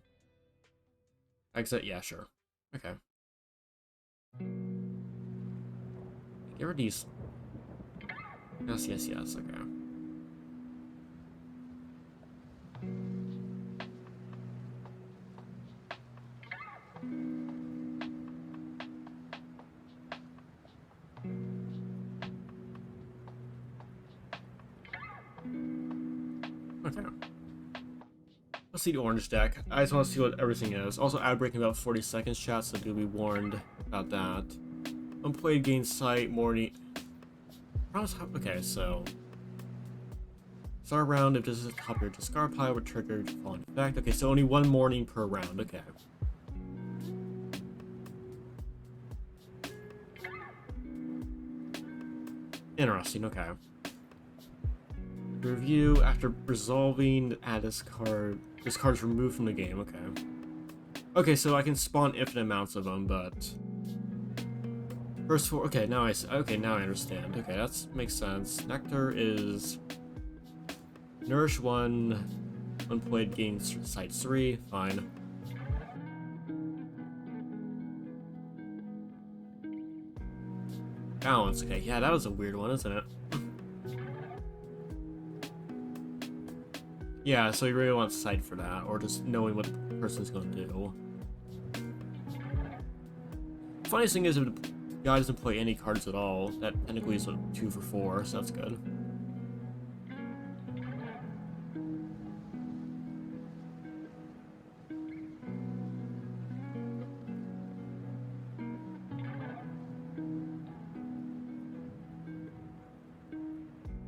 Exit, yeah, sure. Okay. Get rid of these. Yes, okay. Okay. Let's see the orange deck. I just want to see what everything is. Also, outbreak in about 40 seconds, chat, so do be warned about that. Unplayed gain sight, morning. Okay, so. Start round if this is top of your discard pile with trigger falling effect. Okay, so only one morning per round. Okay. Interesting, okay. Review after resolving, add this card. This card is removed from the game, okay. Okay, so I can spawn infinite amounts of them, but first four. Okay, now I understand. Okay, that makes sense. Nectar is nourish 1, unplayed gains sight 3. Fine. Balance. Okay, yeah, that was a weird one, isn't it? Yeah, so you really want sight for that, or just knowing what the person's going to do. Funniest thing is, if the guy doesn't play any cards at all, that technically is a 2 for 4, so that's good.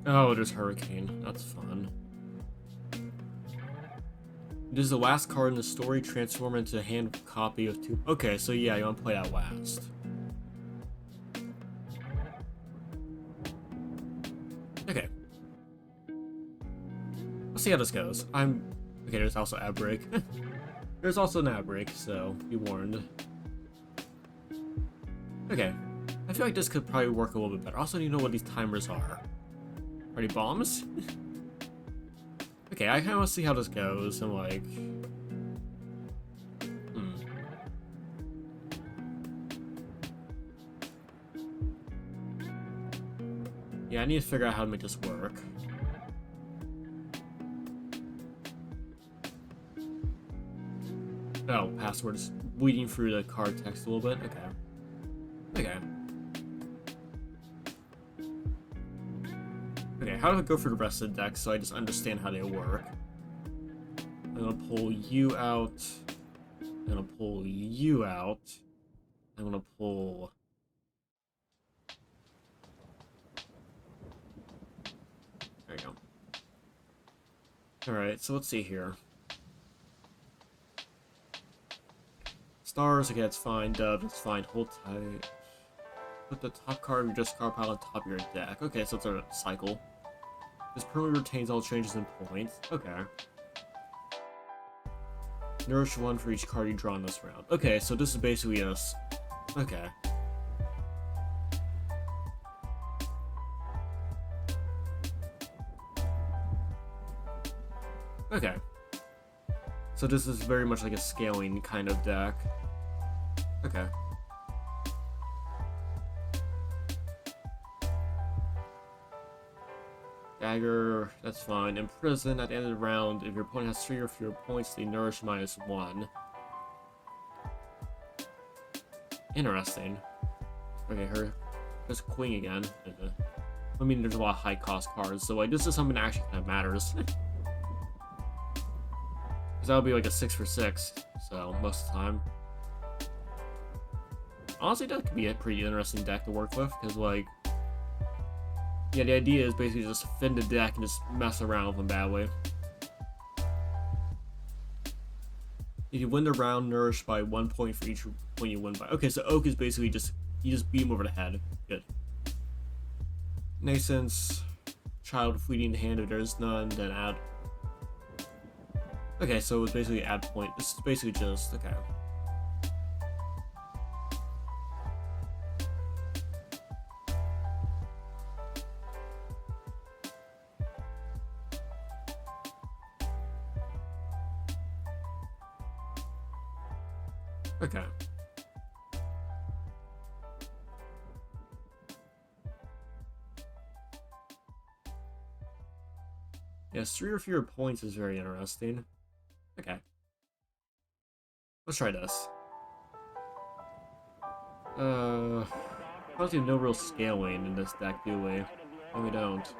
Oh, there's Hurricane. That's fun. This is the last card in the story. Transform into a hand copy of 2. Okay, so yeah, you want to play that last. Okay. Let's see how this goes. Okay, there's also Outbreak. There's also an Outbreak, so be warned. Okay. I feel like this could probably work a little bit better. Also, do you know what these timers are? Are they bombs? Okay, I kind of want to see how this goes, and like... Yeah, I need to figure out how to make this work. Oh, password's weeding through the card text a little bit. Okay. Okay. Okay, how do I go for the rest of the deck so I just understand how they work? I'm gonna pull you out. I'm gonna pull you out. I'm gonna pull... There you go. Alright, so let's see here. Stars, okay, that's fine. Dove, that's fine. Hold tight. Put the top card of your discard pile on top of your deck. Okay, so it's a cycle. This permanently retains all changes in points. Okay. Nourish one for each card you draw in this round. Okay, so this is basically us. Okay. Okay. So this is very much like a scaling kind of deck. Okay. Dagger, that's fine. Imprison, at the end of the round, if your opponent has 3 or fewer points, they nourish -1. Interesting. Okay, there's Queen again. I mean, there's a lot of high cost cards, so like, this is something that actually kind of matters. Because that'll be like a 6 for 6, so most of the time. Honestly, that could be a pretty interesting deck to work with, because like, yeah, the idea is basically just fin the deck and just mess around with them badly. If you win the round, nourished by 1 point for each point you win by. Okay, so Oak is basically just, you just beat him over the head. Good. Nascence, child fleeting hand, if there's none, then add. Okay, so it's basically add point. This is basically just, okay. Okay. Yes, 3 or fewer points is very interesting. Okay. Let's try this. Obviously no real scaling in this deck, do we? No, we don't.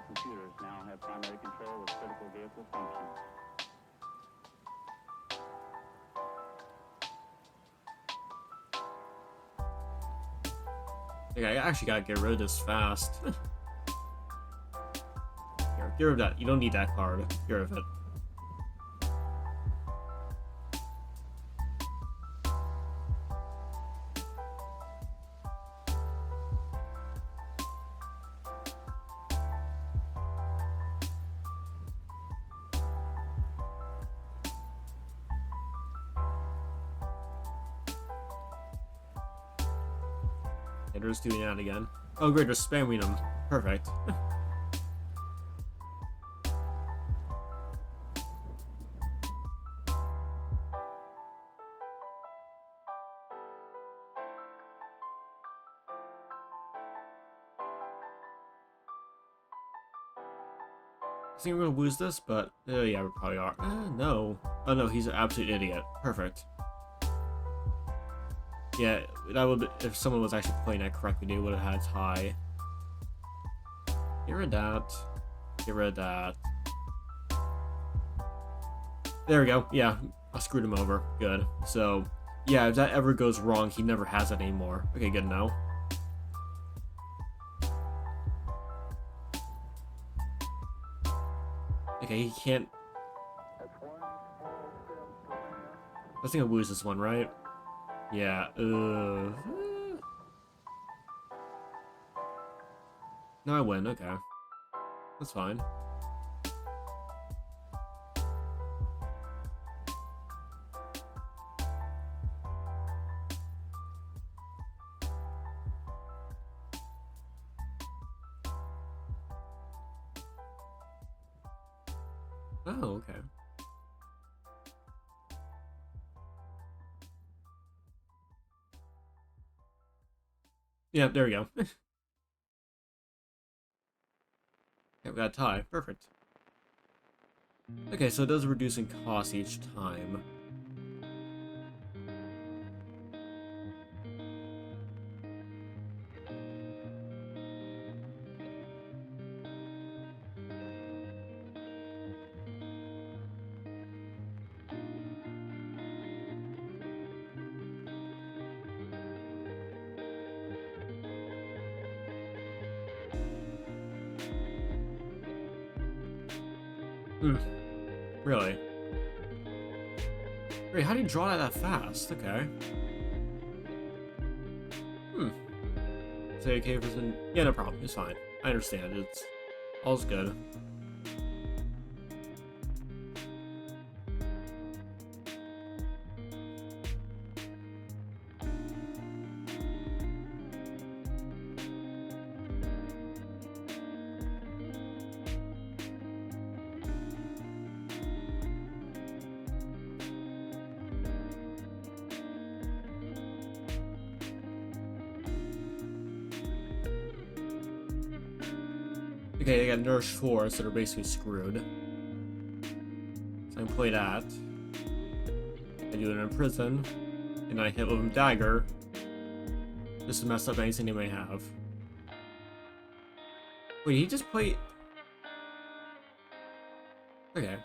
Computers now have primary control of critical vehicle functions. I actually gotta get rid of this fast. Here, get rid of that. You don't need that card. Get rid of it. And they're just doing that again. Oh great, they're spamming them. Perfect. I think we're gonna lose this, but yeah, we probably are. No. Oh no, he's an absolute idiot. Perfect. Yeah, that would, if someone was actually playing that correctly, they would have had high. Get rid of that. Get rid of that. There we go. Yeah, I screwed him over. Good. So, yeah, if that ever goes wrong, he never has it anymore. Okay, good now. Okay, he can't. I think I'll lose this one, right? Yeah, No, I win, okay. That's fine. Oh, okay. Yeah, there we go. Okay, we got a tie. Perfect. Okay, so it does reduce in cost each time. Hmm. Really? Wait, how do you draw that fast? Okay. Hmm. Say okay for some. Yeah, no problem. It's fine. I understand. It's all's good. Okay, I got Nourish 4, so they're basically screwed. So I can play that. I do it in prison, and I hit with a dagger just to mess up anything they may have. Wait, he just played. Okay.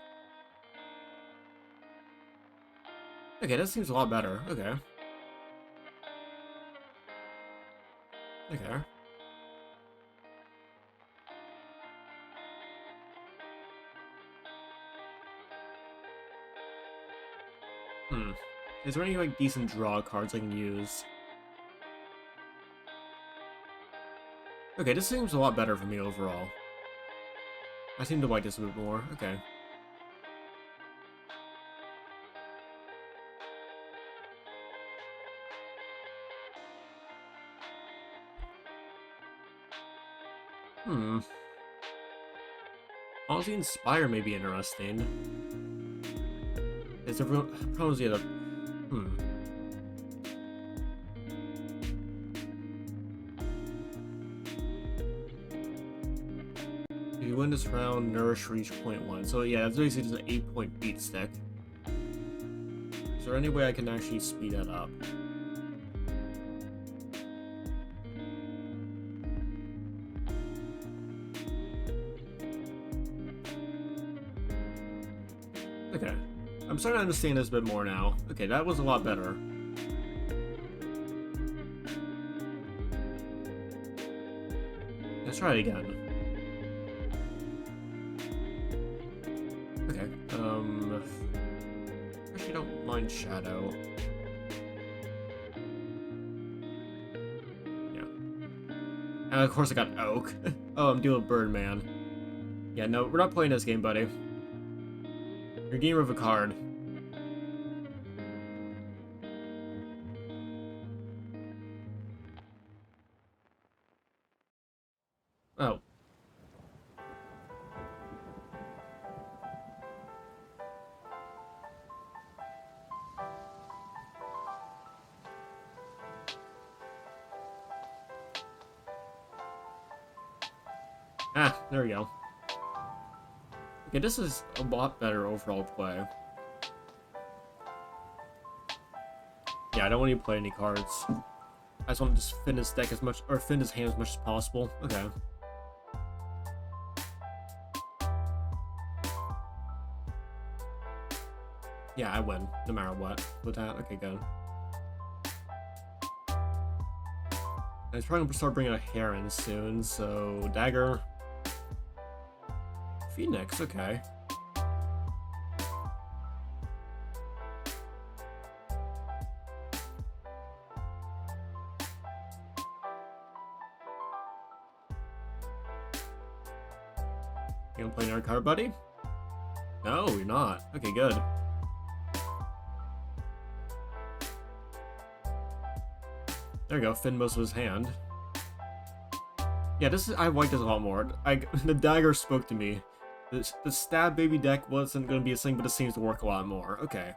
Okay, that seems a lot better. Okay. Okay. Hmm. Is there any like decent draw cards I can use? Okay, this seems a lot better for me overall. I seem to like this a bit more. Okay. Hmm. Honestly, Inspire may be interesting. Is everyone probably the If you win this round, Nourish reach point 1. So yeah, that's basically just an 8-point beat stick. Is there any way I can actually speed that up? Okay. I'm starting to understand this a bit more now. Okay, that was a lot better. Let's try it again. Okay, actually don't mind Shadow. Yeah. And of course I got Oak. Oh, I'm dealing with Birdman. Yeah, no, we're not playing this game, buddy. You're getting rid of a card. Oh. Ah, there we go. Okay, this is a lot better overall play. Yeah, I don't want to play any cards. I just want to just fin his deck as much, or fin his hand as much as possible. Okay. Yeah, I win, no matter what, with that. Okay, good. I was probably gonna start bringing a Heron soon, so Dagger. Phoenix, okay. You gonna play another card, buddy? No, you're not. Okay, good. There you go, fin most of his hand. Yeah, this is, I like this a lot more. The dagger spoke to me. The stab baby deck wasn't going to be a thing, but it seems to work a lot more. Okay.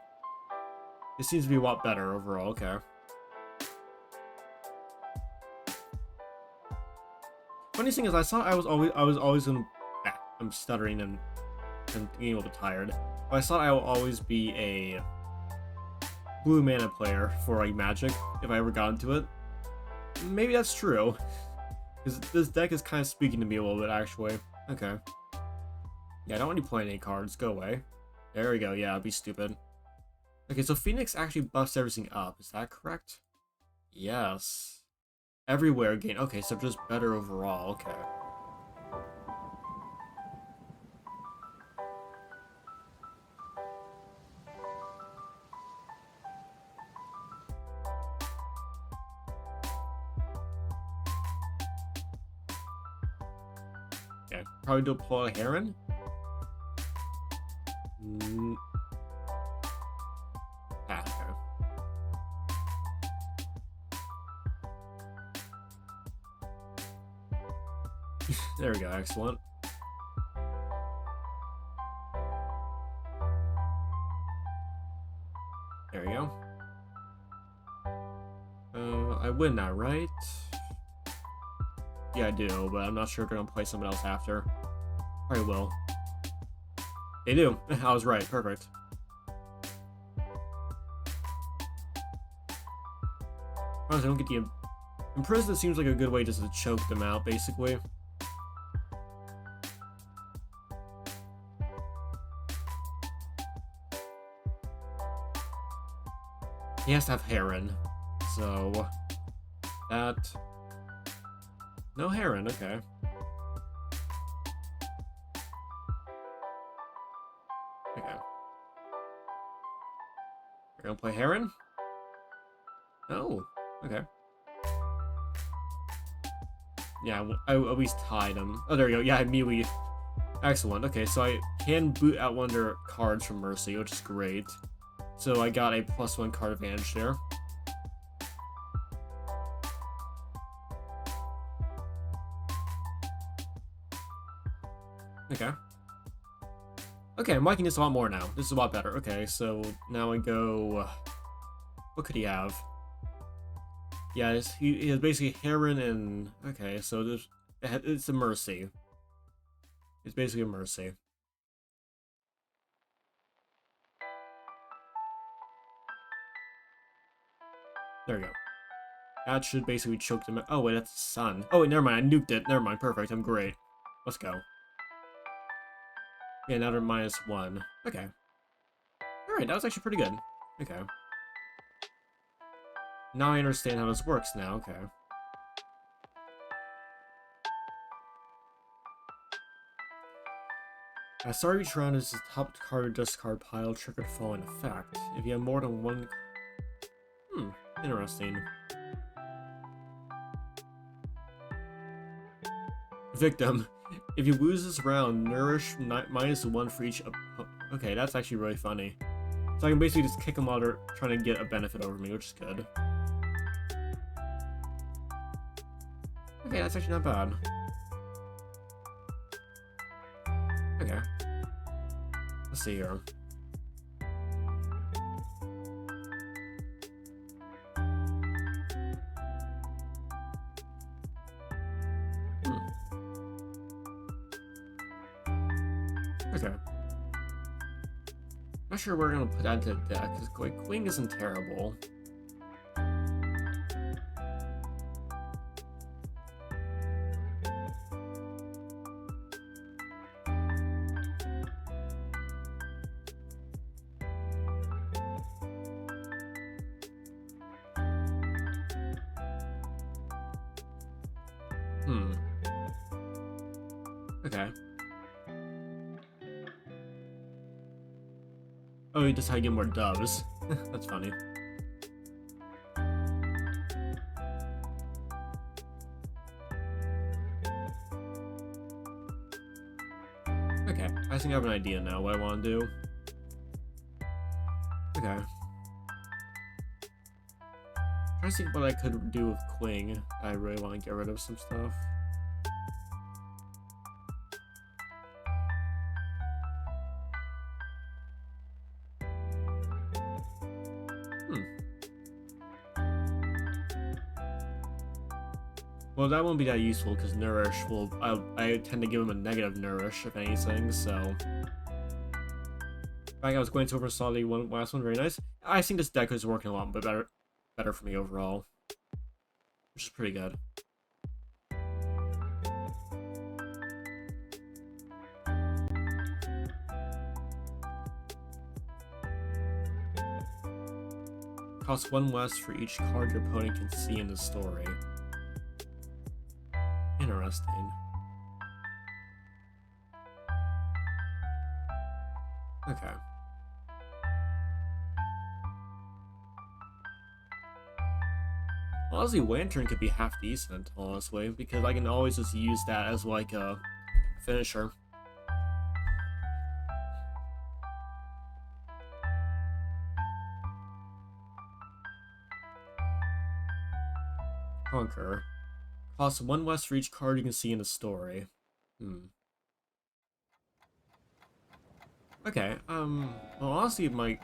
It seems to be a lot better overall. Okay. Funny thing is, I thought I was always gonna. I'm stuttering and getting a little tired. But I thought I will always be a blue mana player for like Magic if I ever got into it. Maybe that's true, because this deck is kind of speaking to me a little bit actually. Okay. Yeah, I don't want you playing any cards. Go away. There we go. Yeah, be stupid. Okay, so Phoenix actually buffs everything up. Is that correct? Yes. Everywhere again. Okay, so just better overall. Okay. Okay, probably deploy Heron. Okay. There we go, excellent. There we go. I win now, right? Yeah, I do, but I'm not sure if they're gonna play someone else after. Probably will. They do. I was right. Perfect. I don't get the imprison. Seems like a good way just to choke them out, basically. He has to have Heron, so that. No Heron. Okay. Okay. We're gonna play Heron? Oh, okay. Yeah, I at least tied him. Oh, there we go. Yeah, I immediately. Excellent. Okay, so I can boot out one of their cards from Mercy, which is great. So I got a +1 card advantage there. Okay. Okay, I'm liking this a lot more now. This is a lot better. Okay, so now I go... What could he have? Yeah, he has basically Heron and... Okay, so it's a Mercy. It's basically a Mercy. There we go. That should basically choke them out. Oh, wait, that's the sun. Oh, wait, never mind. I nuked it. Never mind. Perfect. I'm great. Let's go. Yeah, now they're -1. Okay. Alright, that was actually pretty good. Okay. Now I understand how this works now. Okay. Sorry, each round is the top card or discard pile triggered the following effect. If you have more than one... Interesting. Victim. If you lose this round, nourish -1 for each... Okay, that's actually really funny. So I can basically just kick them out or trying to get a benefit over me, which is good. Okay, that's actually not bad. Okay. Let's see here. Okay. Not sure where we're gonna put that into the deck, because Queen isn't terrible. Okay. Oh, you just how to get more doves. That's funny. Okay, I think I have an idea now what I want to do. Okay. Trying to see what I could do with Queen. I really want to get rid of some stuff. Well, that won't be that useful because Nourish will. I tend to give him a negative Nourish, if anything, so. I was going to oversaw the last one, very nice. I think this deck is working a lot but better for me overall. Which is pretty good. Costs 1 less for each card your opponent can see in the story. Interesting. Okay. Honestly, Lantern could be half decent, honestly, because I can always just use that as like a finisher. Conquer. Costs 1 less for each card you can see in the story. Okay, well, honestly, it might...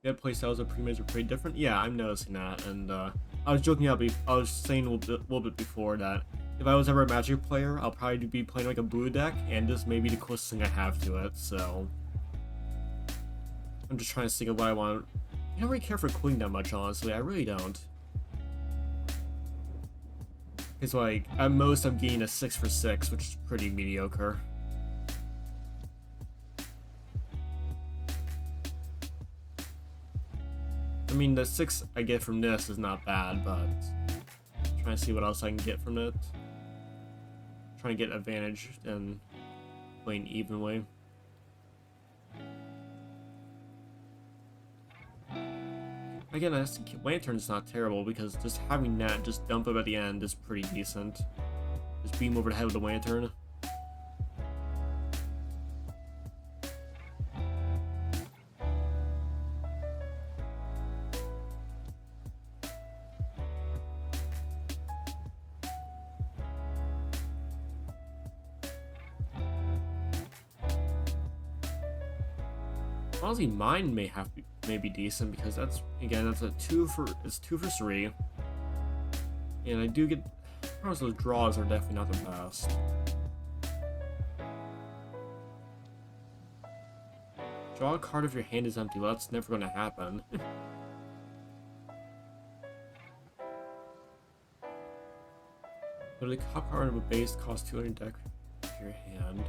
Yeah, playstyles of pre-mades are pretty different. Yeah, I'm noticing that, and I was joking about. I was saying a little bit before that if I was ever a Magic player, I'll probably be playing like a blue deck, and this may be the closest thing I have to it. So I'm just trying to think of what I want. I don't really care for Queen that much, honestly. I really don't. It's like at most I'm getting a 6 for 6, which is pretty mediocre. I mean, the 6 I get from this is not bad, but I'm trying to see what else I can get from it. I'm trying to get advantage and playing evenly. Again, I think Lantern's not terrible because just having that just dump him at the end is pretty decent. Just beam over the head with the Lantern. Honestly, mine may be decent because that's a 2 for 3, and I do get. Those draws are definitely not the best. Draw a card if your hand is empty. Well, that's never going to happen. But the top card of a base costs 200 deck to your hand.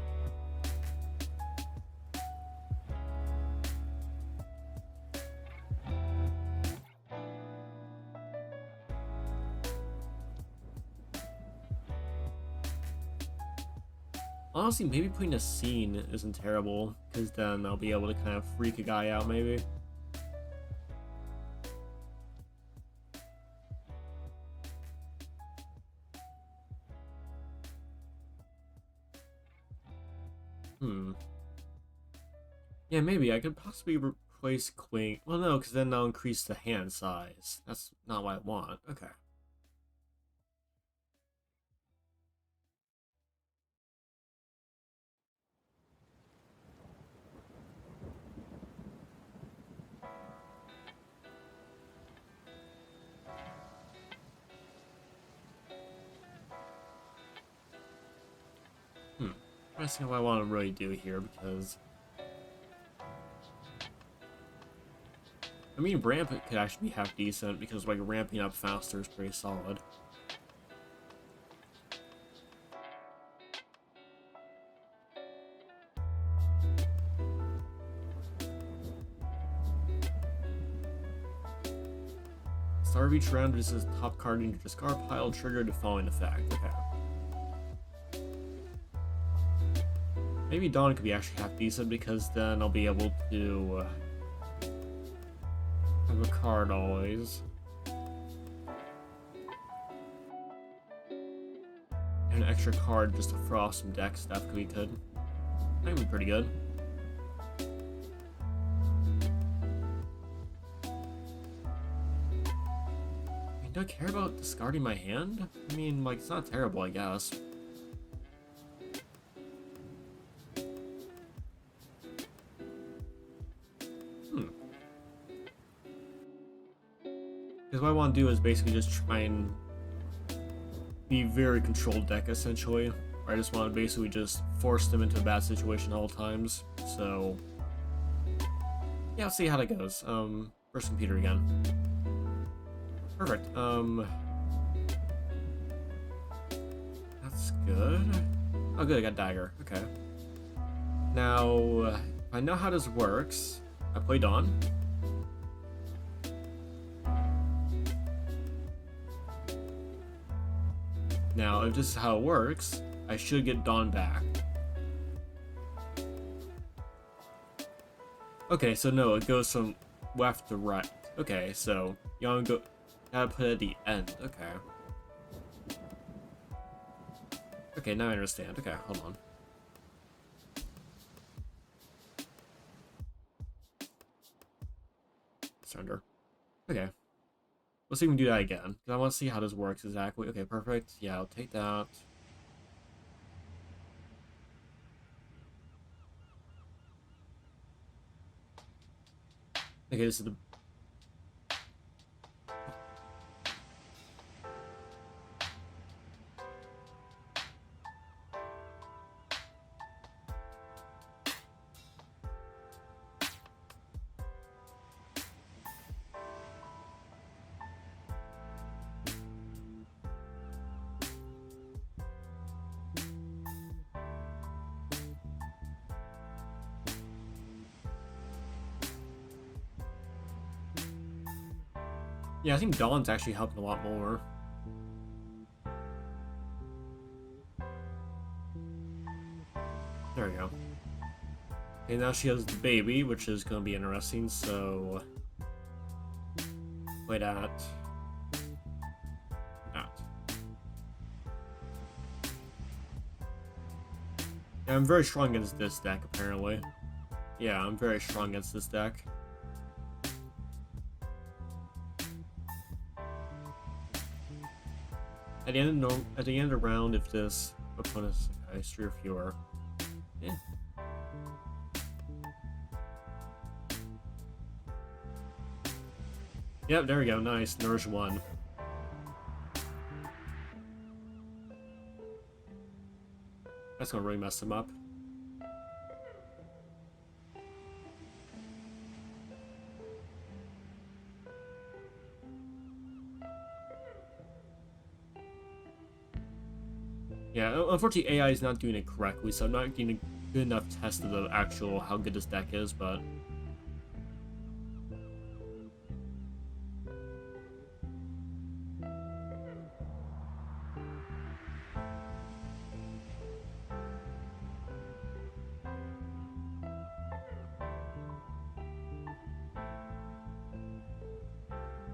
Honestly, maybe putting a scene isn't terrible, because then I'll be able to kind of freak a guy out, maybe. Yeah, maybe I could possibly replace Queen. Well, no, because then I'll increase the hand size. That's not what I want. Okay. Trying to see what I want to really do here because I mean ramp could actually be half decent because like ramping up faster is pretty solid. Start of each round, this is top card in your discard pile, triggered the following effect. Okay. Maybe Dawn could be actually half decent because then I'll be able to have a card always. And an extra card just to throw off some deck stuff could be good. That would be pretty good. I mean, do I care about discarding my hand? I mean, like, it's not terrible, I guess. Because what I want to do is basically just try and be very controlled deck, essentially. I just want to basically just force them into a bad situation all times. So, yeah, let's see how that goes. First computer again. Perfect. That's good. Oh, good, I got dagger. Okay. Now, if I know how this works, I play Dawn. Now, if this is how it works, I should get Dawn back. Okay, so no, it goes from left to right. Okay, so you want to go, gotta put it at the end. Okay. Okay, now I understand. Okay, hold on. Surrender. Okay. Let's see if we can do that again. Because I want to see how this works exactly. Okay, perfect. Yeah, I'll take that. Okay, this is the... Yeah, I think Dawn's actually helping a lot more. There we go. Okay, now she has the baby, which is going to be interesting, so... Play that. That. Yeah, I'm very strong against this deck, apparently. Yeah, I'm very strong against this deck. At the end of the round, if this opponent has 3 or fewer, yeah. Yep, there we go. Nice. Nourish 1. That's gonna really mess him up. Yeah, unfortunately AI is not doing it correctly, so I'm not getting a good enough test of the actual how good this deck is, but...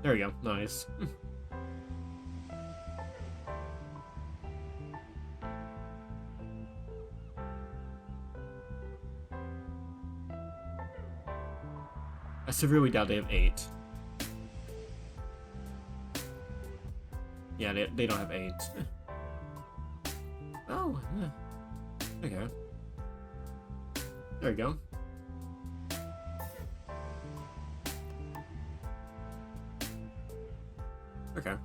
There we go, nice. I severely doubt they have 8. Yeah, they don't have 8. Oh, yeah. Okay. There we go. Okay.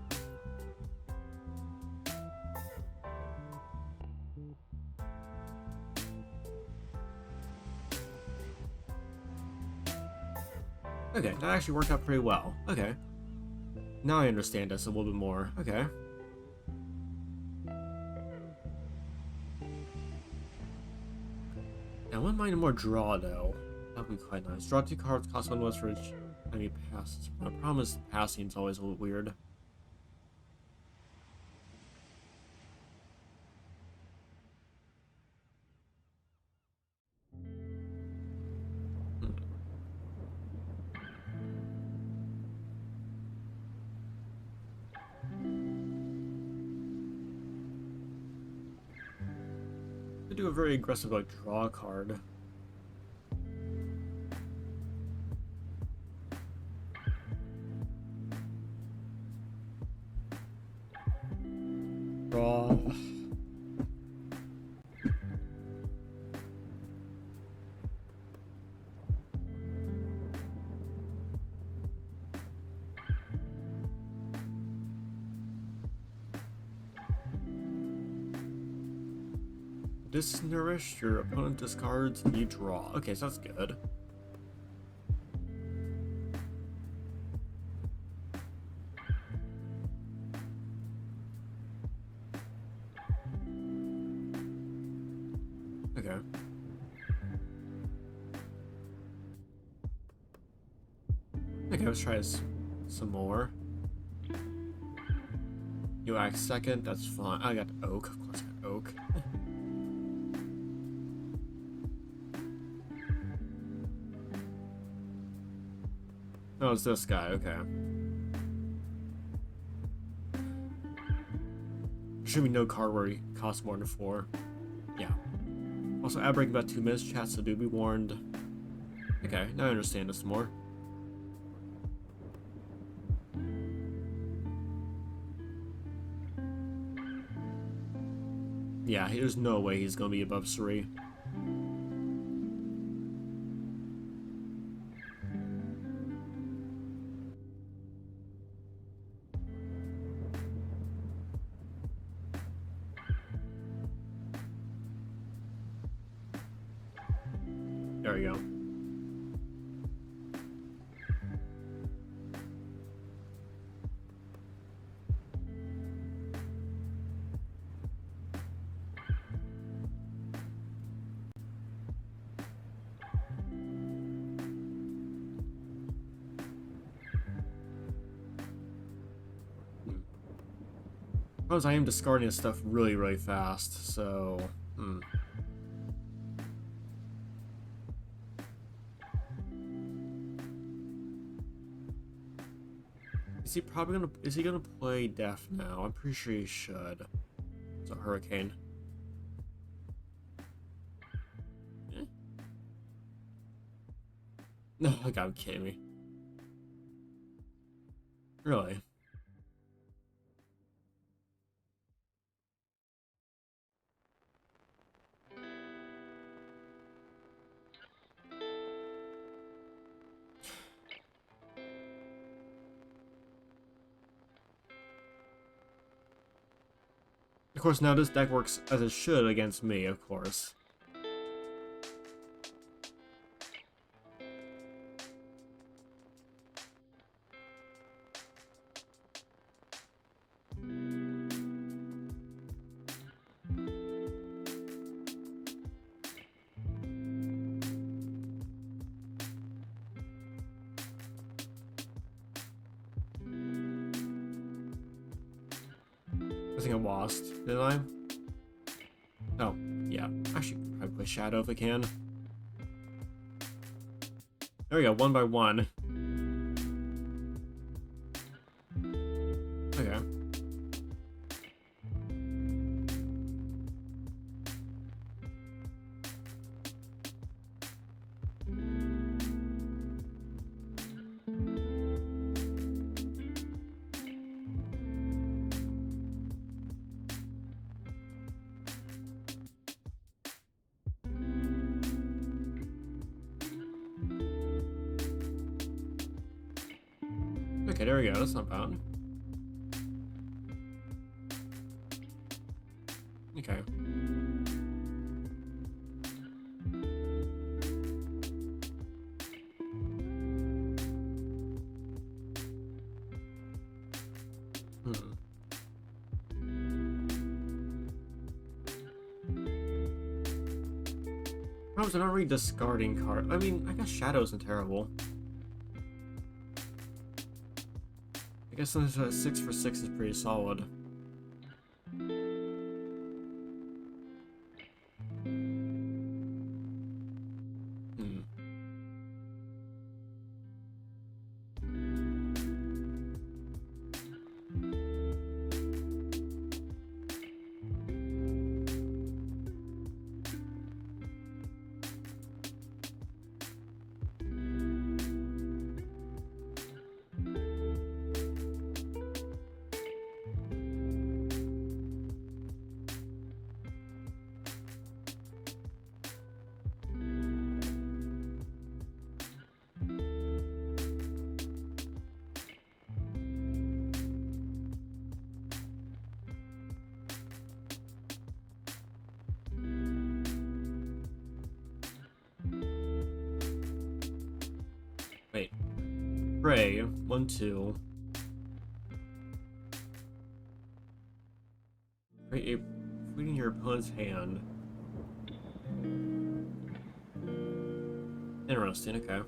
Okay, that actually worked out pretty well. Okay. Now I understand this a little bit more. Okay. I wouldn't mind more draw, though. That would be quite nice. Draw 2 cards, cost 1 less for each time you pass. The problem is passing is always a little weird. They do a very aggressive, like, draw card. Draw. Disnourished, your opponent discards and you draw. Okay, so that's good. Okay. Okay, let's try this some more. You act second, that's fine. I got oak, of course I got oak. Oh, it's this guy, okay. There should be no card where he costs more than 4. Yeah. Also, ad break about 2 minutes, chat, so do be warned. Okay, now I understand this more. Yeah, there's no way he's gonna be above 3. There we go. Suppose I am discarding this stuff really, really fast, so... Is he gonna play Death now? I'm pretty sure he should. It's a Hurricane. Eh? No, you gotta be kidding me. Really? Of course, now this deck works as it should against me, of course. I think I lost, did I? Oh, yeah. Actually, probably play Shadow if I can. There we go, 1 by 1. Okay. Okay, there we go. That's not bad. Okay. I'm not really discarding card. I mean, I guess Shadow isn't terrible. I guess 6 for 6 is pretty solid. Wait. Pray. 1, 2. Pray a reading your opponent's hand. Interesting, okay.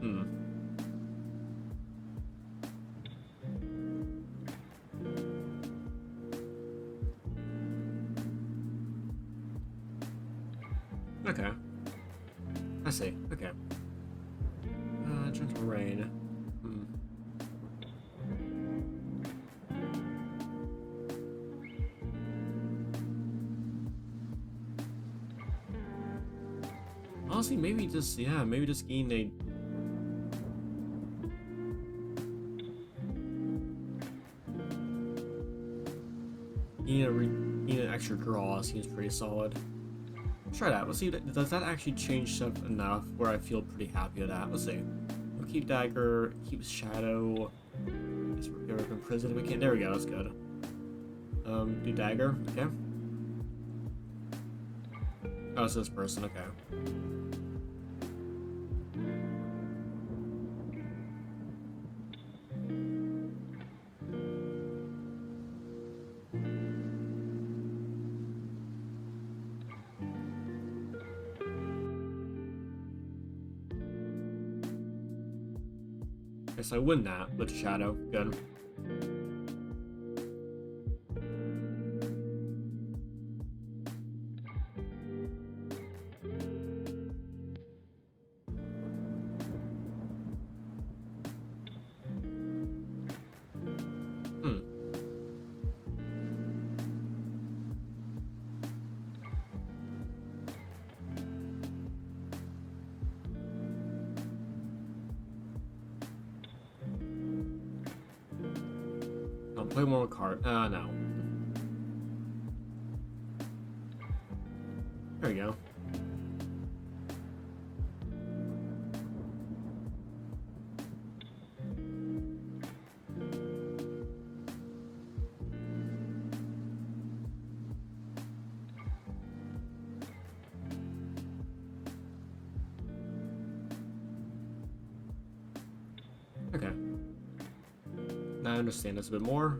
Hmm. Okay. I see. Okay. Gentle rain. Hmm. Honestly, maybe just, yeah, maybe just gain a... Gain an extra draw seems pretty solid. Let's try that. Let's see, does that actually change stuff enough where I feel pretty happy with that? Let's see. We'll keep Dagger, keep Shadow. Guess we're in prison. We can't. There we go. That's good. Do Dagger. Okay. Oh, it's this person. Okay. Guess I win that with Shadow. Good. Hmm. I'll play one more card. No. There we go. Okay. Now I understand this a bit more.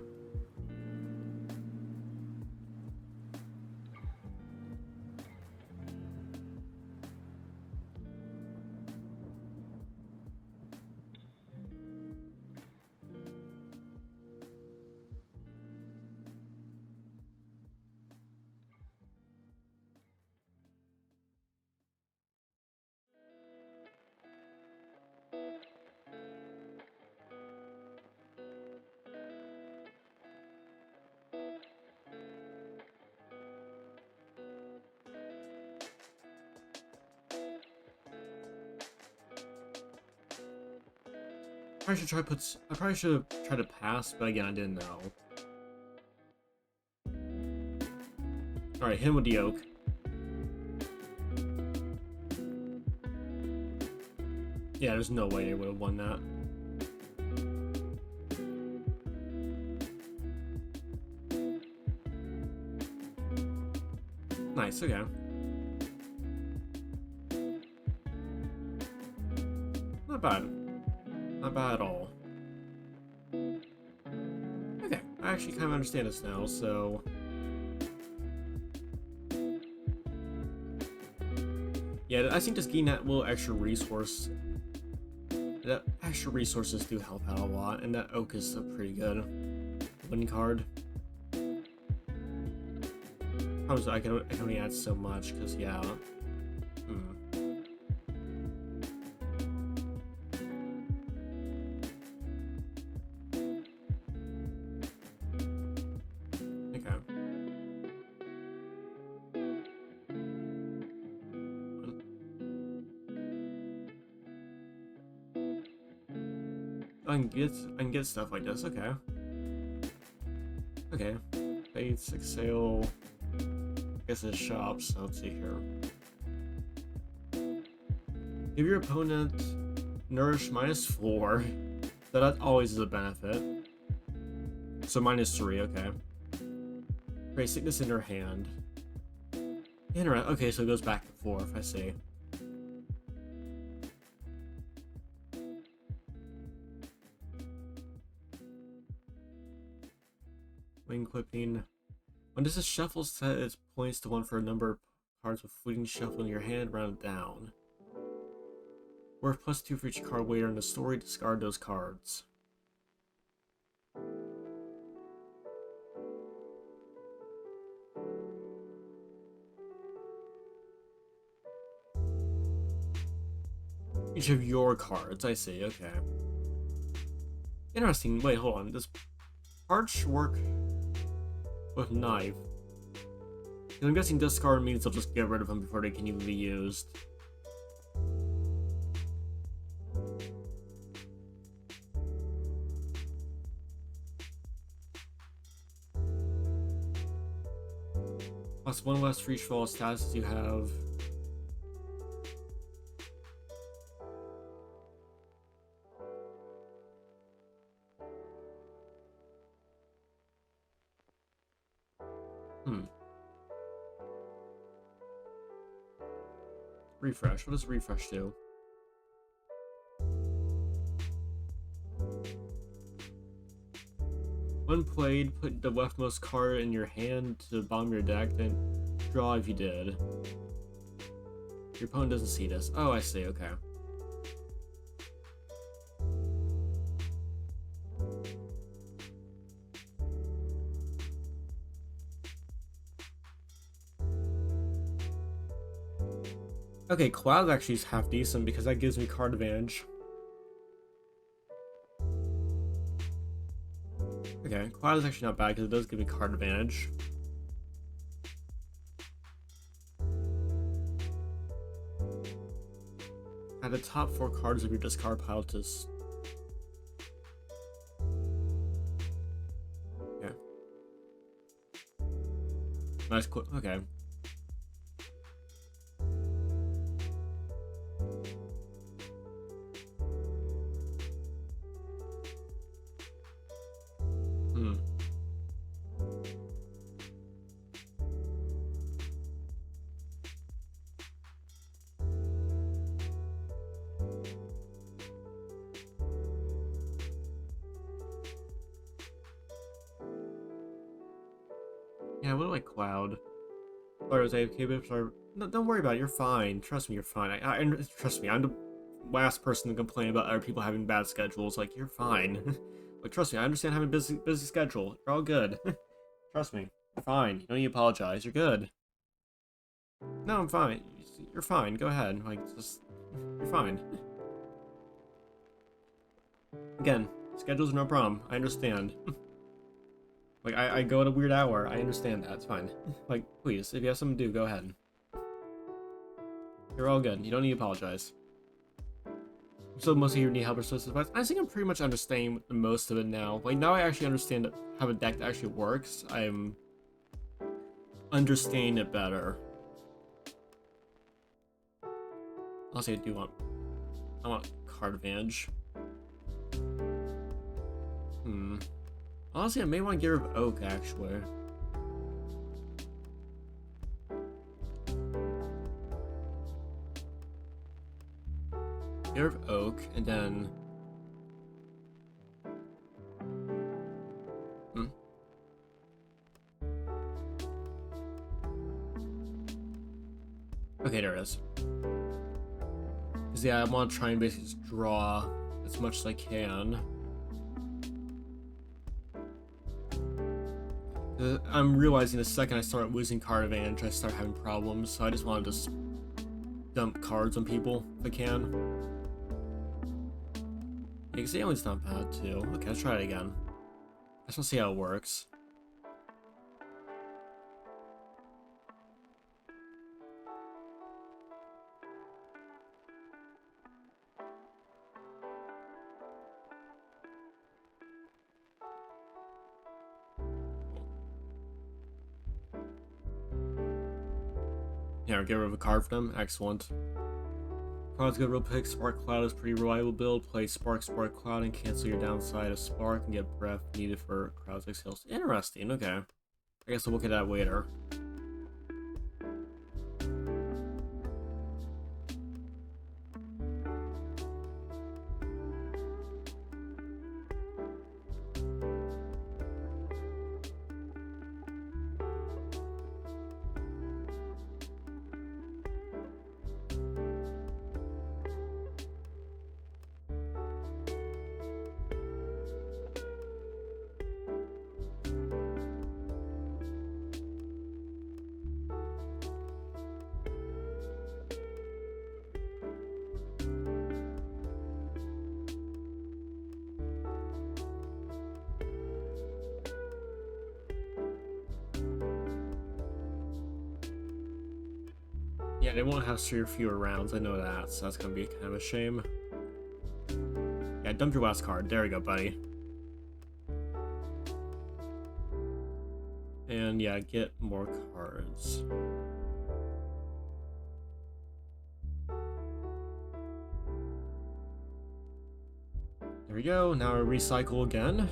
I probably should have tried to pass, but again, I didn't know. Alright, hit him with the oak. Yeah, there's no way they would have won that. Nice, okay. Not bad. Not bad at all. Okay, I actually kind of understand this now, so... Yeah, I think just getting that little extra resource... That extra resources do help out a lot, and that oak is a pretty good win card. I can only add so much, because yeah. Okay. I can get stuff like this, okay. Okay. Fade 6 sale. I guess it's shops, so let's see here. Give your opponent nourish -4. So that always is a benefit. So -3, okay. Great sickness in her hand. Okay, so it goes back and forth, I see. Wing clipping. When does a shuffle set its points to one for a number of cards with fleeting shuffle in your hand, round down. Worth +2 for each card later in the story, discard those cards. Each of your cards, I see, okay. Interesting, wait, hold on. Does Parch work with Knife? I'm guessing discard means they'll just get rid of them before they can even be used. Plus one less for each for all statuses you have. Refresh. What does refresh do? When played, put the leftmost card in your hand to the bottom of your deck, then draw if you did. Your opponent doesn't see this. Oh, I see, okay. Okay, Cloud actually is half decent because that gives me card advantage. Okay, Cloud is actually not bad because it does give me card advantage. Add the top 4 cards of your discard pile to... Okay. Nice, okay. Yeah, what do I Cloud? Sorry, was AFK, but sorry. No, don't worry about it. You're fine. Trust me, you're fine. Trust me. I'm the last person to complain about other people having bad schedules. Like, you're fine. Like, trust me. I understand having a busy schedule. You're all good. Trust me. You're fine. You don't need to apologize. You're good. No, I'm fine. You're fine. Go ahead. Like, just you're fine. Again, schedules are no problem. I understand. Like, I go at a weird hour. I understand that. It's fine. Like, please, if you have something to do, go ahead. You're all good. You don't need to apologize. So most of you need help or source advice. I think I'm pretty much understanding most of it now. Like, now I actually understand how a deck actually works. I'm understanding it better. Honestly, I want card advantage. Honestly, I may want to get rid of Oak, actually. Get rid of Oak, and then... Okay, there it is. Because, yeah, I want to try and basically just draw as much as I can. I'm realizing the second I start losing card advantage, I start having problems, so I just want to just dump cards on people if I can. Yeah, Exalien's not bad too. Okay, let's try it again. I just want to see how it works. Yeah, get rid of a card for them. Excellent. Cloud's good real pick. Spark Cloud is pretty reliable build. Play Spark Cloud and cancel your downside of Spark and get breath needed for Cloud's exhales. Interesting, okay. I guess I'll look at that later. Yeah, they won't have 3 or fewer rounds, I know that, so that's gonna be kind of a shame. Yeah, dump your last card. There you go, buddy. And yeah, get more cards. There we go, now I recycle again.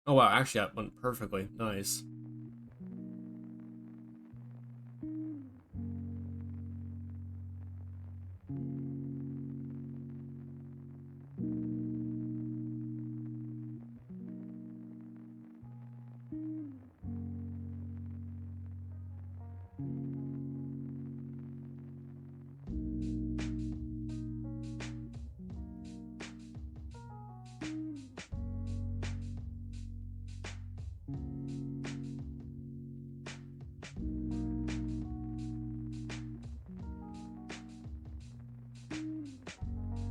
Oh wow, actually that went perfectly. Nice.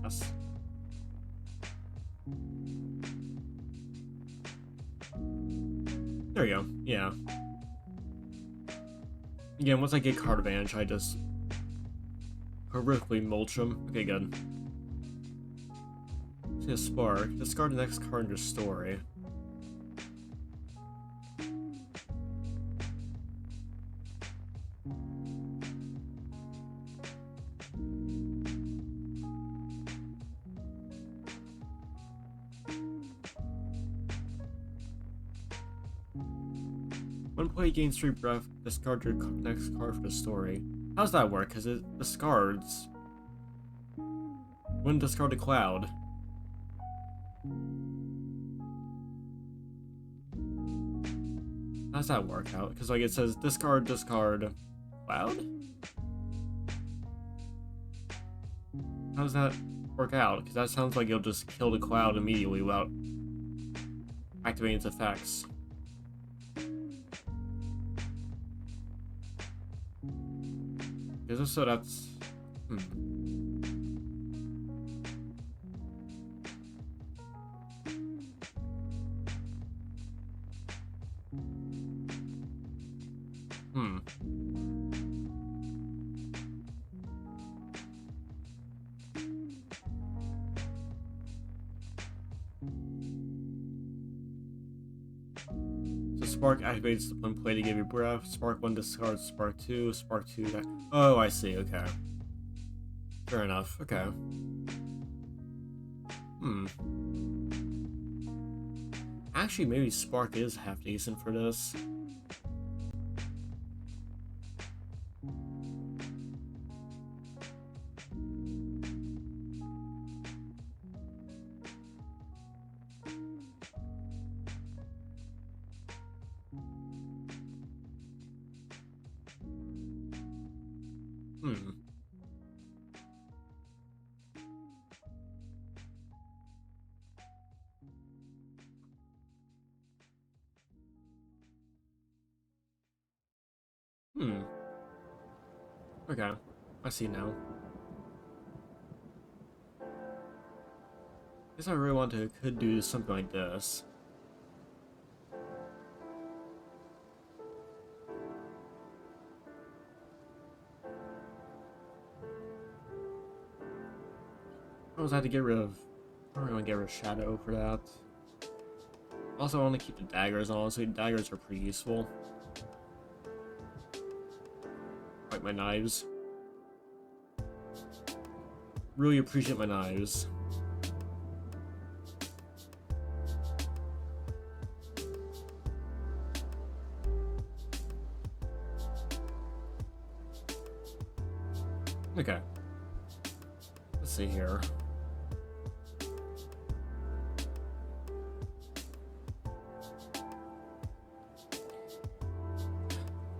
Yes. There we go, yeah. Again, once I get card advantage, I just horrifically mulch them. Okay, good. See a spark. Discard the next card in your story. When play gains 3 breath, discard your next card for the story. How does that work? Because it discards. When discard a cloud. How does that work out? Because like it says discard cloud? How does that work out? Because that sounds like you'll just kill the cloud immediately without activating its effects. Because so that's... So Spark activates when play to give you breath. Spark 1 discards Spark 2. Spark 2 that... Oh, I see. Okay. Fair enough. Okay. Actually, maybe Spark is half decent for this. Okay. I see now. Guess I really could do something like this. I always had to get rid of... I don't really want to get rid of Shadow for that. Also, I want to keep the daggers, honestly. Daggers are pretty useful. Like my knives. really appreciate my knives. Okay. Let's see here.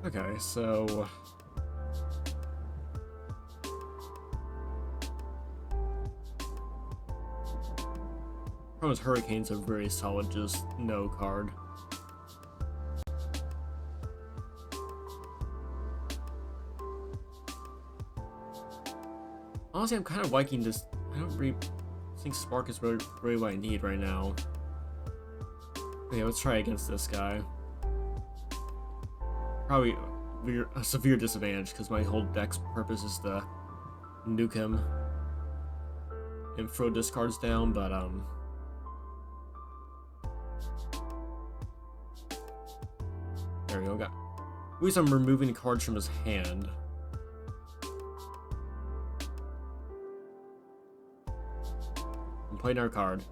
Okay, so Chronos Hurricane's a very solid just no card. Honestly, I'm kind of liking this. I don't really think Spark is really what I need right now. Okay, let's try against this guy. Probably a severe disadvantage because my whole deck's purpose is to nuke him and throw discards down, but there we go. At least I'm removing cards from his hand. I'm playing our card.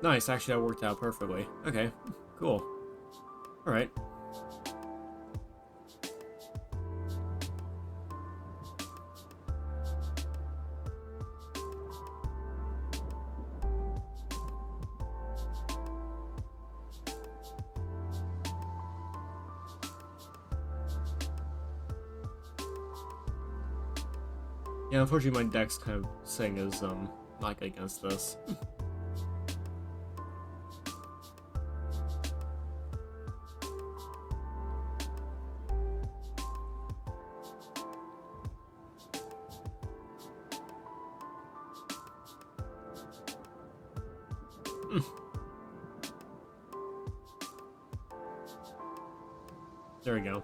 Nice, actually that worked out perfectly. Okay, cool. Alright. Yeah, unfortunately my deck's kind of saying is not good against this. There we go.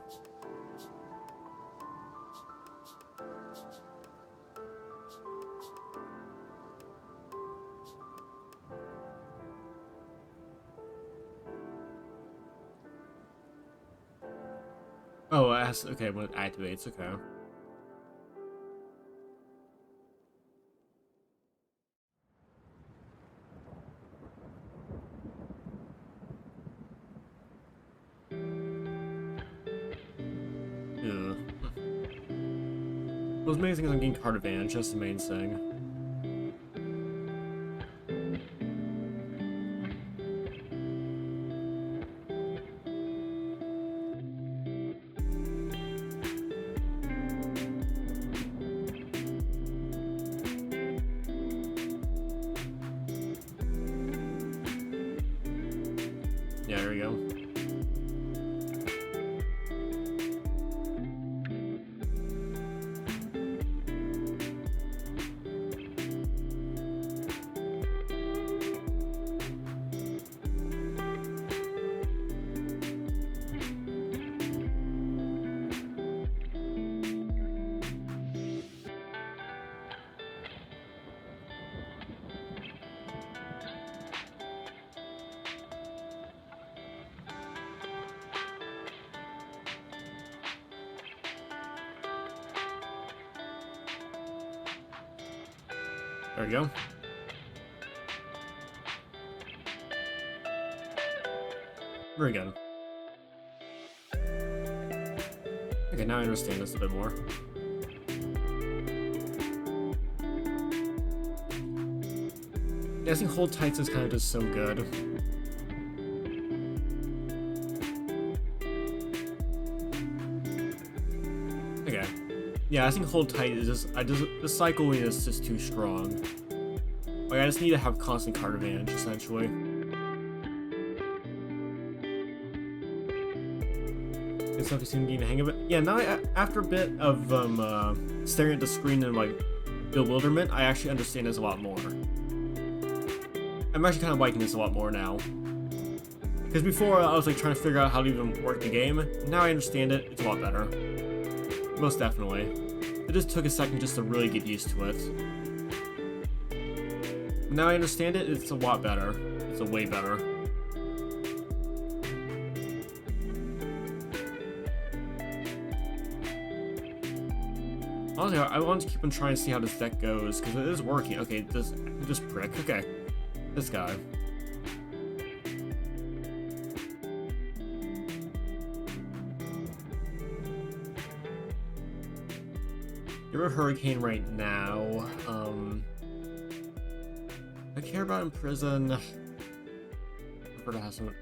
Oh, it has, okay, when it activates, okay. Ugh. What's amazing is I'm getting card advantage, that's the main thing. Yeah, there we go. There we go. Very good. Okay, now I understand this a bit more. Yeah, I think Hold Tights is kind of just so good. Okay. Yeah, I think hold tight is the cycling is just too strong. Like, I just need to have constant card advantage, essentially. Good stuff, you seem to get the hang of it. Yeah, now after a bit of staring at the screen in like bewilderment, I actually understand this a lot more. I'm actually kind of liking this a lot more now. Because before I was like trying to figure out how to even work the game. Now I understand it, it's a lot better. Most definitely. It just took a second just to really get used to it. Now I understand it, it's a lot better. It's a way better. Honestly, I want to keep on trying to see how this deck goes, because it is working. Okay, this prick. Okay. This guy. You're a Hurricane right now. I care about in prison. I prefer to have some.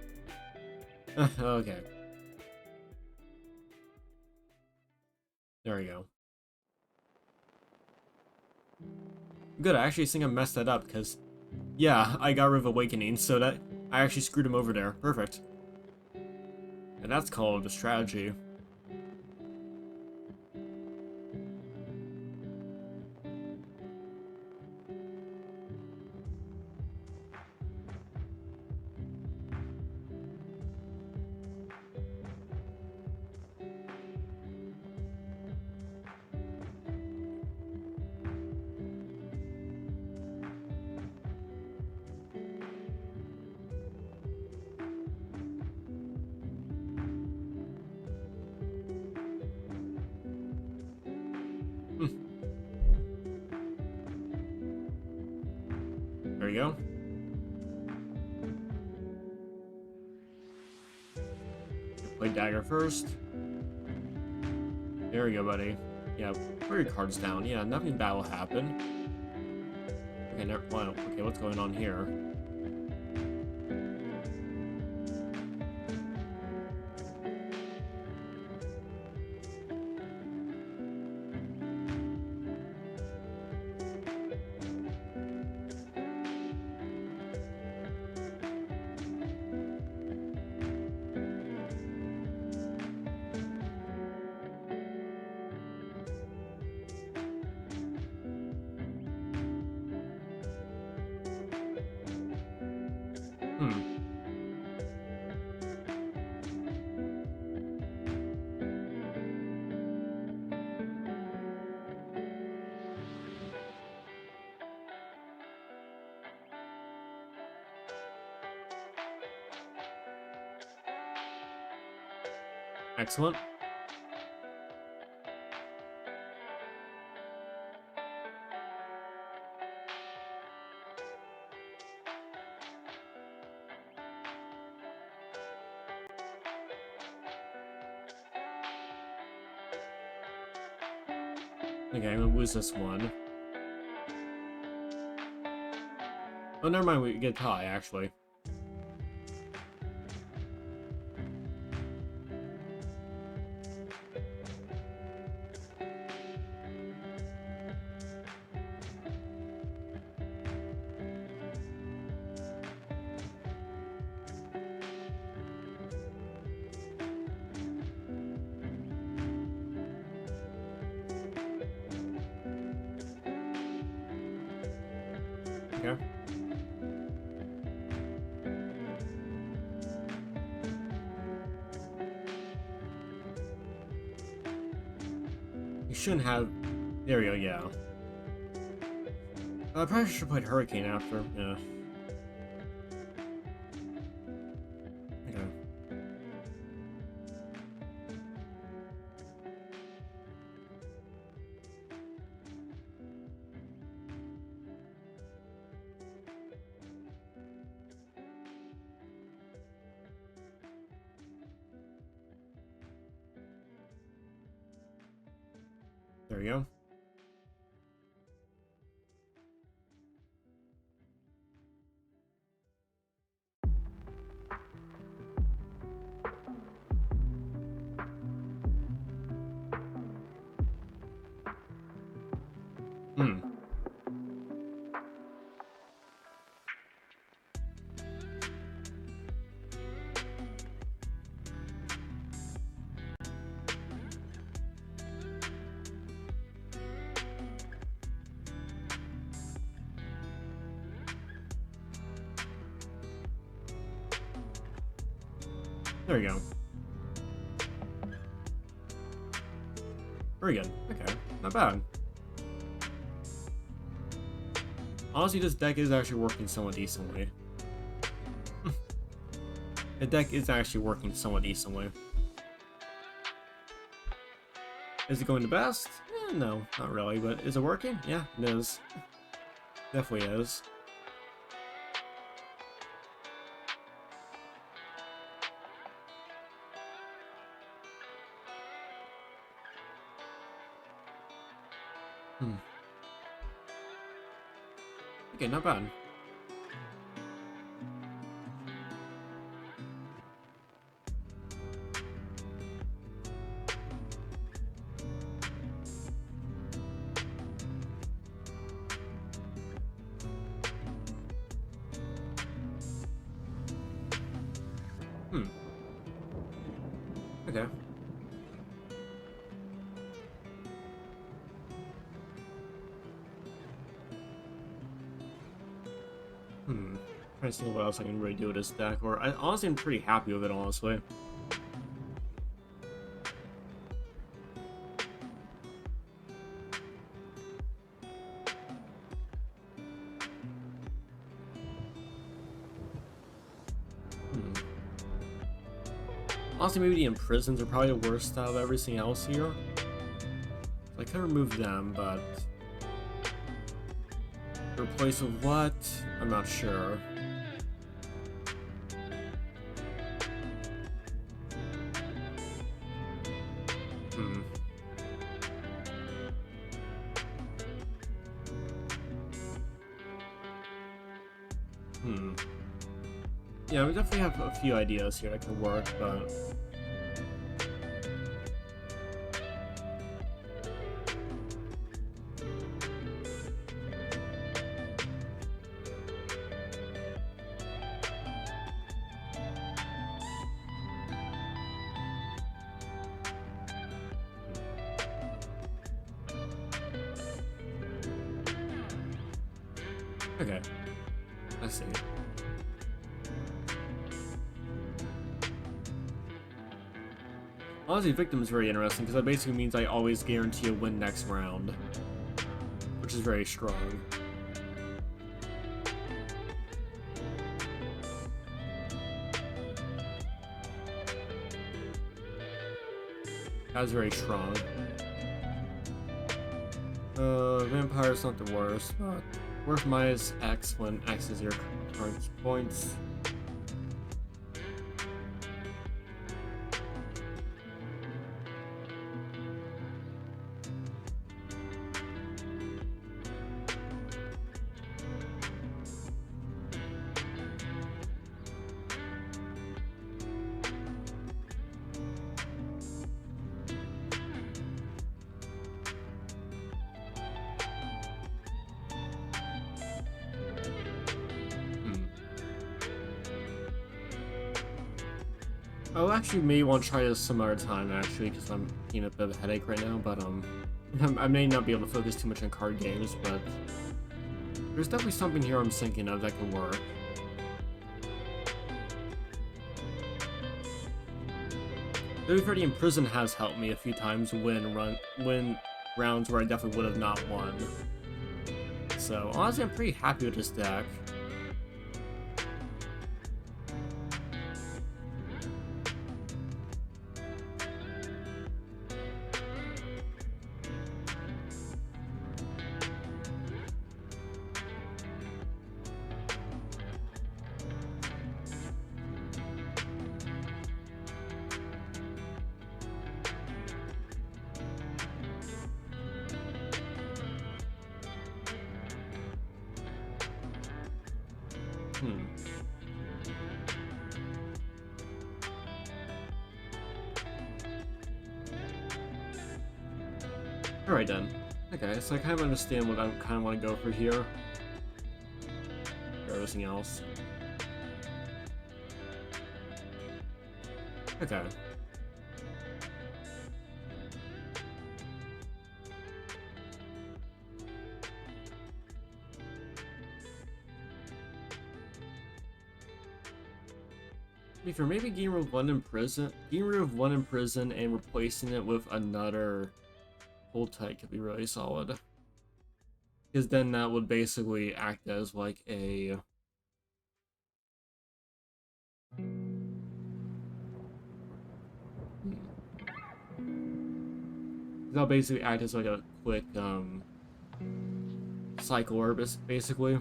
Okay. There we go. Good, I actually think I messed that up, because, yeah, I got rid of Awakening, so that I actually screwed him over there. Perfect. And that's called a strategy. There we go. Play dagger first. There we go, buddy. Yeah, put your cards down. Yeah, nothing bad will happen. Okay, never mind. Okay, what's going on here? Excellent. Okay, I'm gonna lose this one. Oh, never mind, we get tie, actually. Okay. You shouldn't have. There we go, yeah. I probably should have played Hurricane after. Yeah. Okay. There we go. Hmm. There you go. Very good. Okay, not bad. Honestly, this deck is actually working somewhat decently. The deck is actually working somewhat decently. Is it going the best? No, not really, but is it working? Yeah, it is. Definitely is. Hmm. Okay, not bad. Hmm. Okay. Trying to see what else I can really do with this deck, or I honestly am pretty happy with it, honestly. Hmm. Honestly, maybe the Imprisons are probably the worst out of everything else here. So I could remove them, but replace with what? I'm not sure. Hmm. Hmm. Yeah, we definitely have a few ideas here that could work, but okay. I see. Honestly, Victim is very interesting because that basically means I always guarantee a win next round, which is very strong. That's very strong. Vampire's not the worst, but worth minus X when X is your current points. I actually may want to try this some other time, actually, because I'm getting a bit of a headache right now, but, I may not be able to focus too much on card games, but there's definitely something here I'm thinking of that can work. The 30 in Prison has helped me a few times win rounds where I definitely would have not won. So, honestly, I'm pretty happy with this deck. Alright then. Okay, so I kind of understand what I kind of want to go for here. For everything else. Okay. If you're maybe getting rid of one in prison, and replacing it with another hold tight could be really solid. Because then that would basically act as like a that'll basically act as like a quick cycle orbis basically.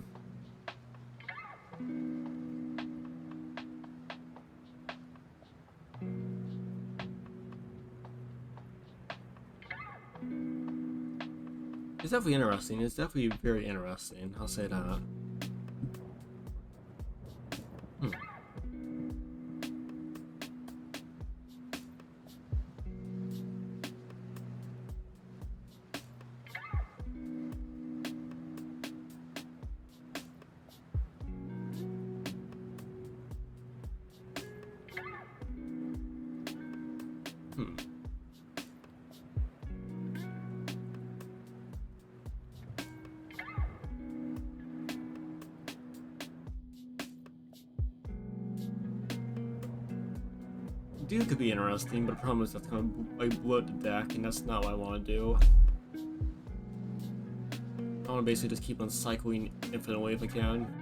It's definitely interesting. It's definitely very interesting. I'll say that. Dude could be interesting, but the problem is that's gonna like bloat the deck, and that's not what I want to do. I want to basically just keep on cycling infinitely if I can.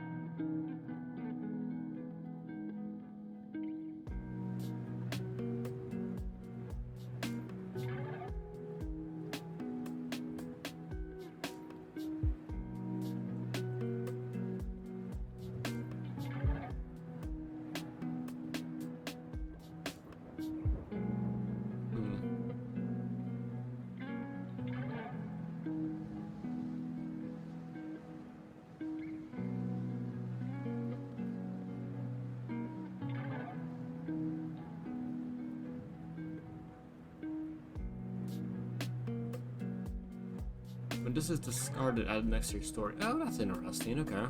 When this is discarded, add next to your story. Oh, that's interesting. Okay. Yeah,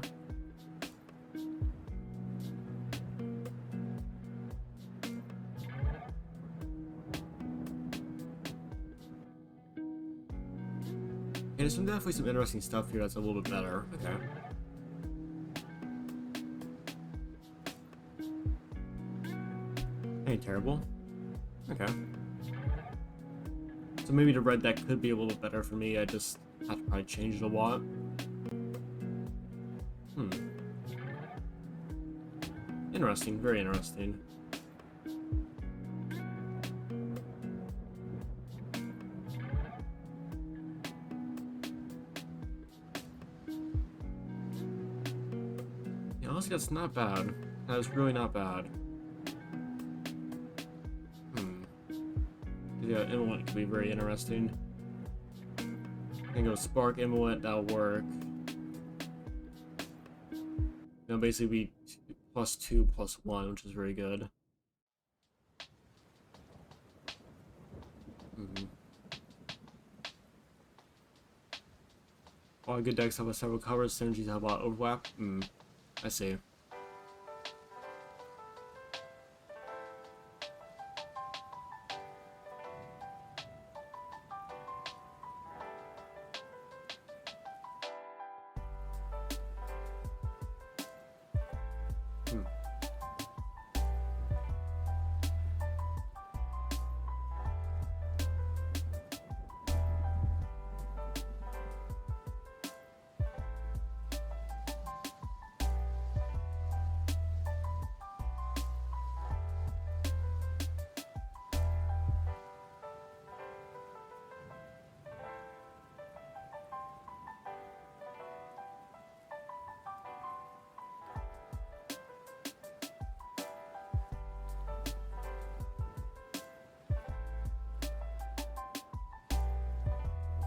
there's definitely some interesting stuff here that's a little bit better. Okay. Ain't terrible. Okay. So maybe the red deck could be a little better for me. I just have to probably change it a lot. Interesting. Very interesting. Yeah, honestly, that's not bad. That is really not bad. Yeah, Immolent could be very interesting. I can go Spark Immolent, that'll work. It'll basically be +2/+1, which is very good. All good decks have several covers, synergies have a lot of overlap. I see.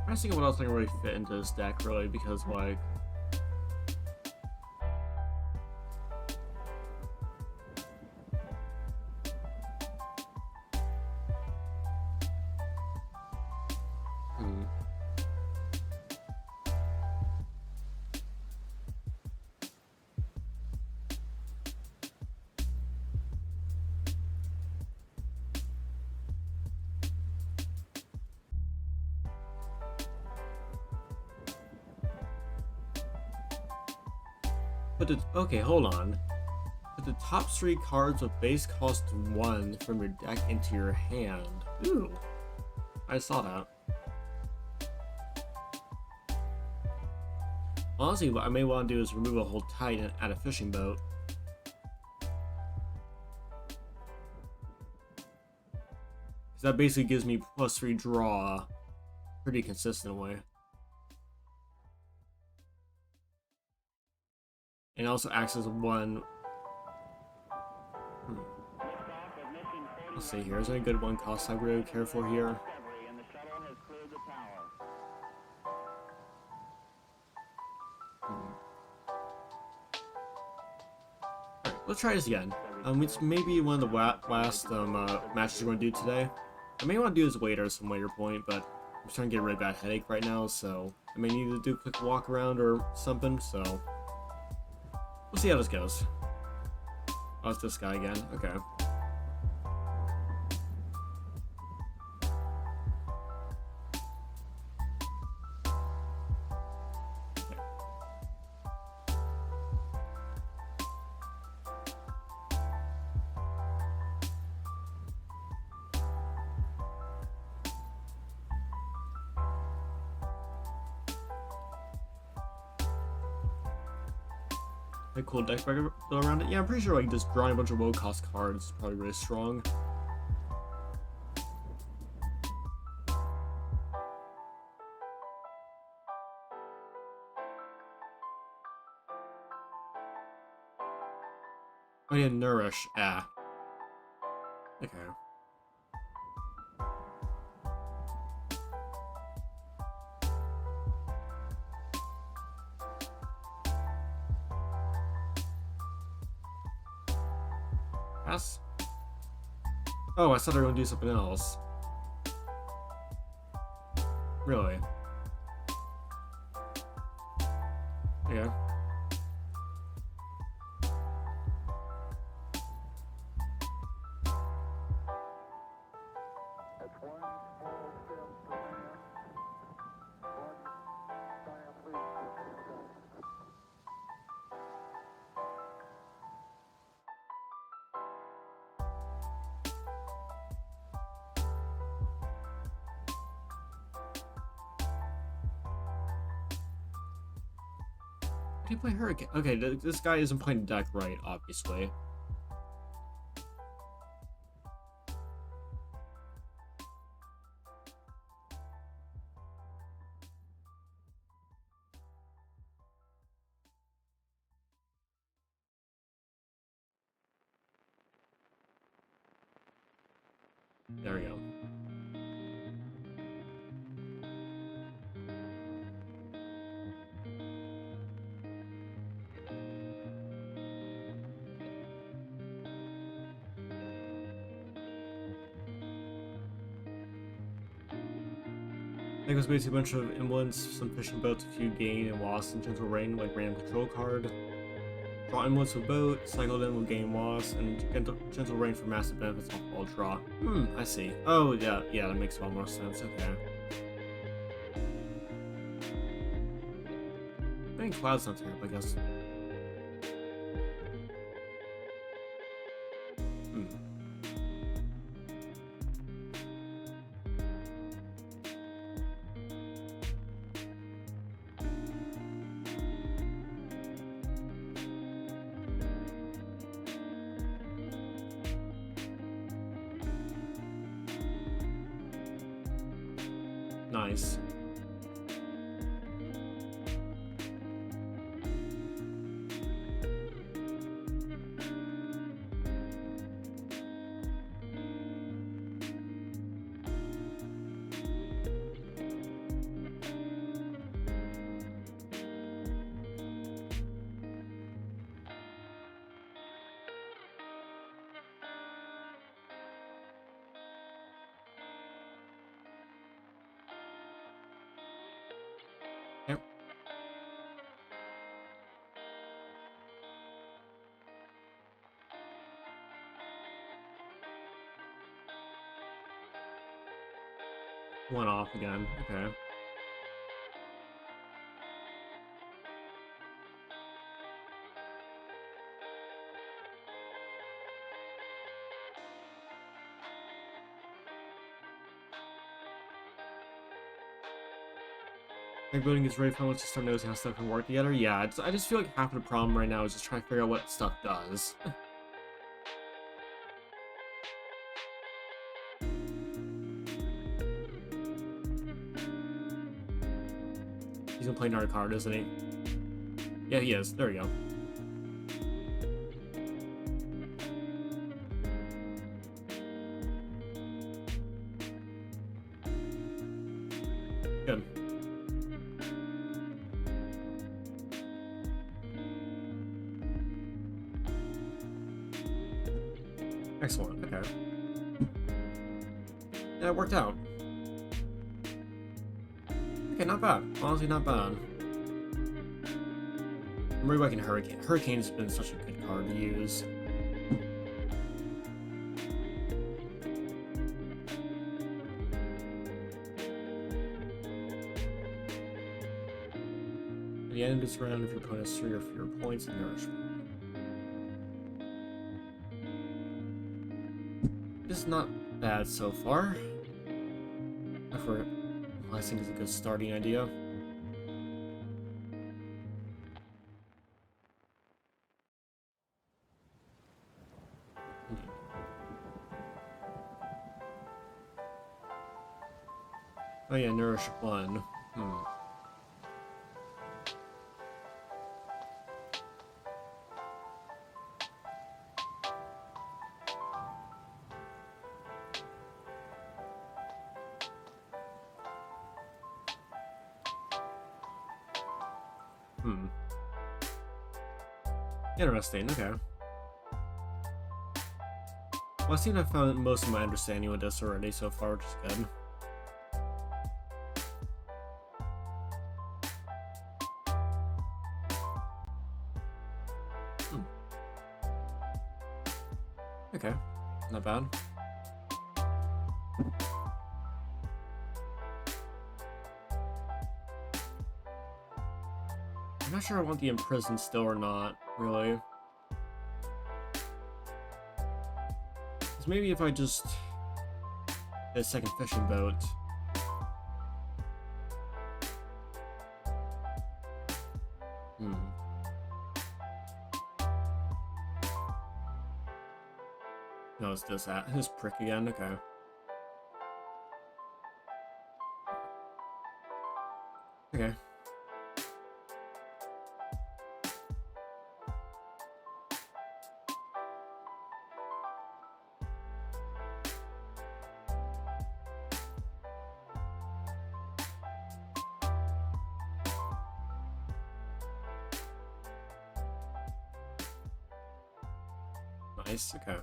I'm thinking what else I can really fit into this deck, really, because, like... Put the okay, hold on. Put the top 3 cards with base cost 1 from your deck into your hand. Ooh, I saw that. Honestly, what I may want to do is remove a whole tide and add a fishing boat. Because that basically gives me +3 draw pretty consistent way. And also acts as 1. Let's see here. Is there any good 1 cost I really care for here? Let's try this again. It's maybe one of the last matches we're going to do today. I may want to do this later at some later point, but I'm starting to get a really bad headache right now, so I may need to do a quick walk around or something, so we'll see how this goes. Oh, it's this guy again. Okay. A cool deck build around it. Yeah, I'm pretty sure like just drawing a bunch of low cost cards is probably really strong. Oh yeah, Nourish. Ah. Okay. Pass? Oh, I thought they were going to do something else. Really? Yeah. Can you play Hurricane? Okay, this guy isn't playing the deck right, obviously. There we go. I think it was basically a bunch of emblems, some fishing boats, a few gain and loss, and gentle rain, like random control card. Draw emblems with boat, cycle them with gain loss, and gentle rain for massive benefits off all draw. I see. Oh yeah, that makes a lot more sense. Okay. I think Cloud's not terrible, I guess. Nice. Yep. One off again. Okay. Like building is very fun once you start noticing how stuff can work together. Yeah, I just feel like half of the problem right now is just trying to figure out what stuff does. He's gonna play another card, isn't he? Yeah, he is. There we go. Good. Excellent. Okay. Yeah, it worked out. Okay, not bad. Honestly, not bad. I'm rewecking Hurricane. Hurricane's been such a good card to use. At the end of this round, if your opponent has 3 or fewer points, nourishment. This is not bad so far. I think is a good starting idea. Oh yeah, Nourish 1. Interesting, okay. Well, I seem to have found most of my understanding with this already so far, which is good. Okay, not bad. I'm not sure I want the Imprison still or not, really. Because maybe if I just get a second fishing boat. No, it's this prick again, okay. Okay. Nice, okay.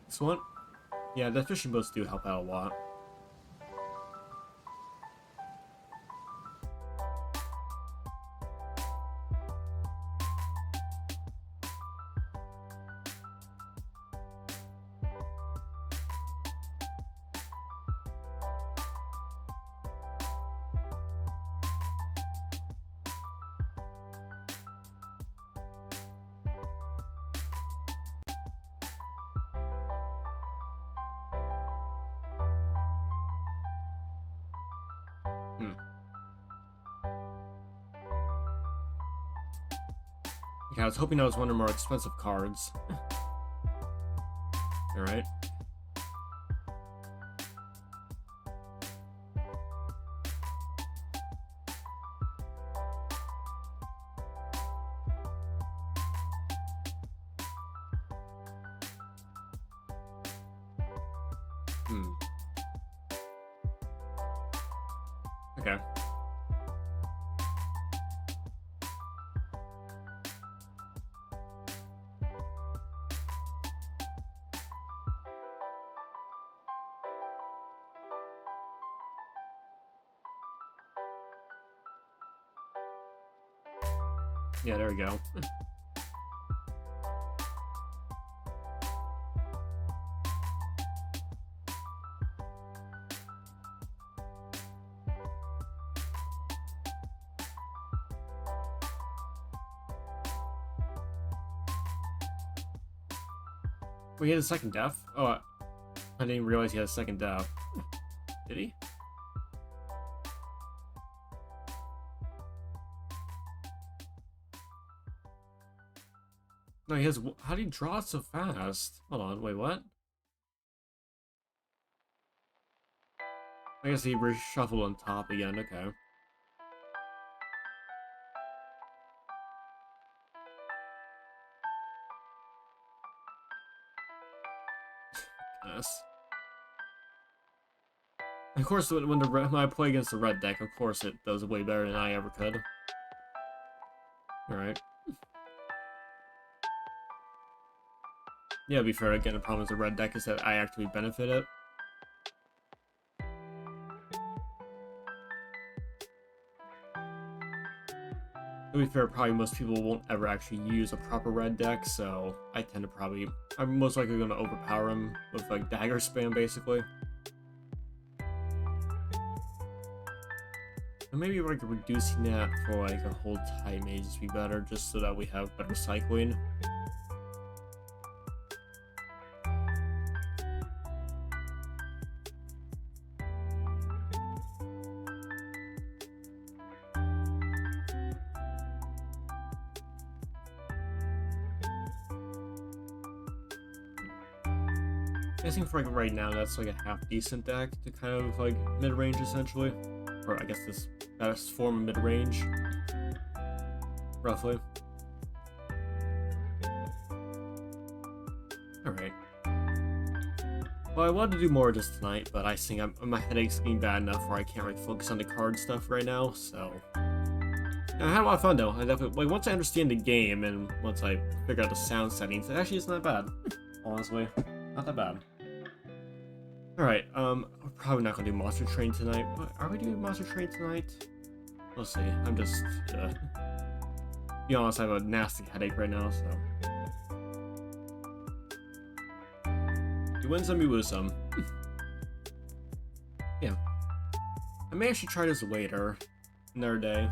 This one? Yeah, the fishing boats do help out a lot. Okay, I was hoping I was one of the more expensive cards. Alright. Okay. Yeah, there we go. he had a second death? Oh, I didn't even realize he had a second death. Did he? No, he has. How did he draw it so fast? Hold on, wait, what? I guess he reshuffled on top again, okay. Yes. Of course, when I play against the red deck, of course it does way better than I ever could. Alright. Yeah, to be fair, again, the problem with the red deck is that I actually benefit it. To be fair, probably most people won't ever actually use a proper red deck, so I tend to I'm most likely going to overpower him with like dagger spam, basically. And maybe like reducing that for like a whole time may just be better, just so that we have better cycling. I think for like right now, that's like a half decent deck to kind of like mid-range essentially, or I guess this best form of mid-range, roughly. All right. Well, I wanted to do more of this tonight, but I think my headache's getting bad enough where I can't really focus on the card stuff right now. So yeah, I had a lot of fun though. I definitely like once I understand the game and once I figure out the sound settings, actually it's not bad. Honestly, not that bad. Alright, we're probably not gonna do Monster Train tonight. What, are we doing Monster Train tonight? We'll see. I'm just, to be honest, I have a nasty headache right now, so. You win some, you lose some. Yeah. I may actually try this later, another day.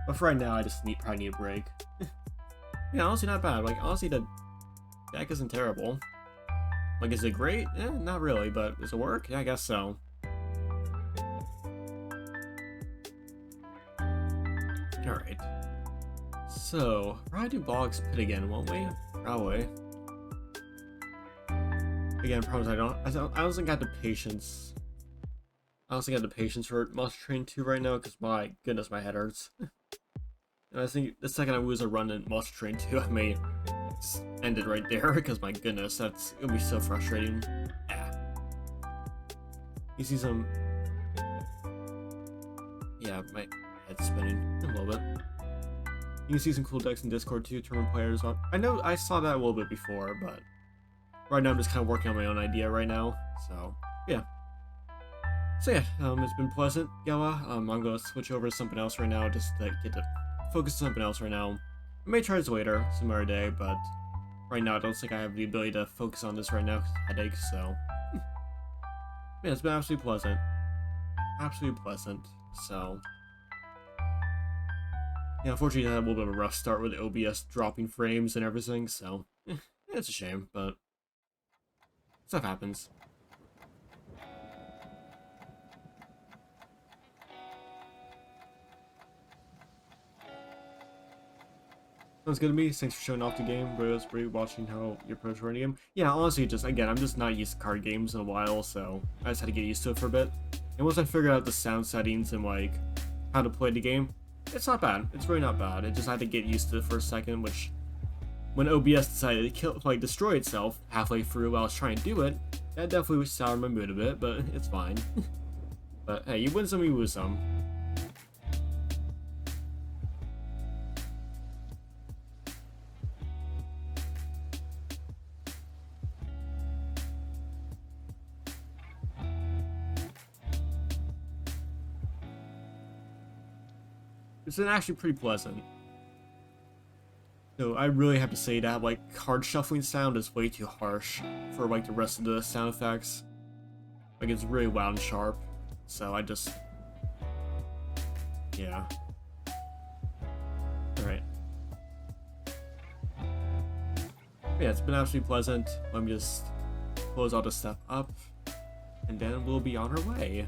But for right now, I just probably need a break. Yeah, honestly not bad. Like, honestly, the deck isn't terrible. Like, is it great? Eh, not really, but does it work? Yeah, I guess so. Alright. So, we'll probably do Bog's Pit again, won't we? Probably. Again, problems I don't think I have the patience. I don't think I have the patience for Monster Train 2 right now, because my goodness, my head hurts. And I think the second I lose a run in Monster Train 2, I may just end it right there, because my goodness, that's gonna be so frustrating. Yeah. You see some... Yeah, my head's spinning a little bit. You can see some cool decks in Discord too, tournament players. I know I saw that a little bit before, but right now I'm just kind of working on my own idea right now, so yeah. So yeah, it's been pleasant, Yella. I'm gonna switch over to something else right now, just to get to focus on something else right now. I may try this later, some other day, but right now I don't think I have the ability to focus on this right now because of headaches, so. Yeah, it's been absolutely pleasant. Absolutely pleasant, so. Yeah, unfortunately I had a little bit of a rough start with the OBS dropping frames and everything, so. It's a shame, but stuff happens. Sounds good to me. Thanks for showing off the game. Really was great watching how you approach running game. Yeah, honestly, just again, I'm just not used to card games in a while, so I just had to get used to it for a bit. And once I figured out the sound settings and like how to play the game, it's not bad. It's really not bad. I just had to get used to it for a second, which when OBS decided to destroy itself halfway through while I was trying to do it, that definitely soured my mood a bit, but it's fine. But hey, you win some, you lose some. It's been actually pretty pleasant. So I really have to say that like card shuffling sound is way too harsh for like the rest of the sound effects. Like it's really loud and sharp. So I just, yeah. All right. Yeah, it's been absolutely pleasant. Let me just close all this stuff up, and then we'll be on our way.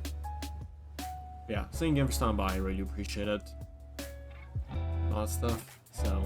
Yeah, thank you again for stopping by. I really do appreciate it. All that stuff. So,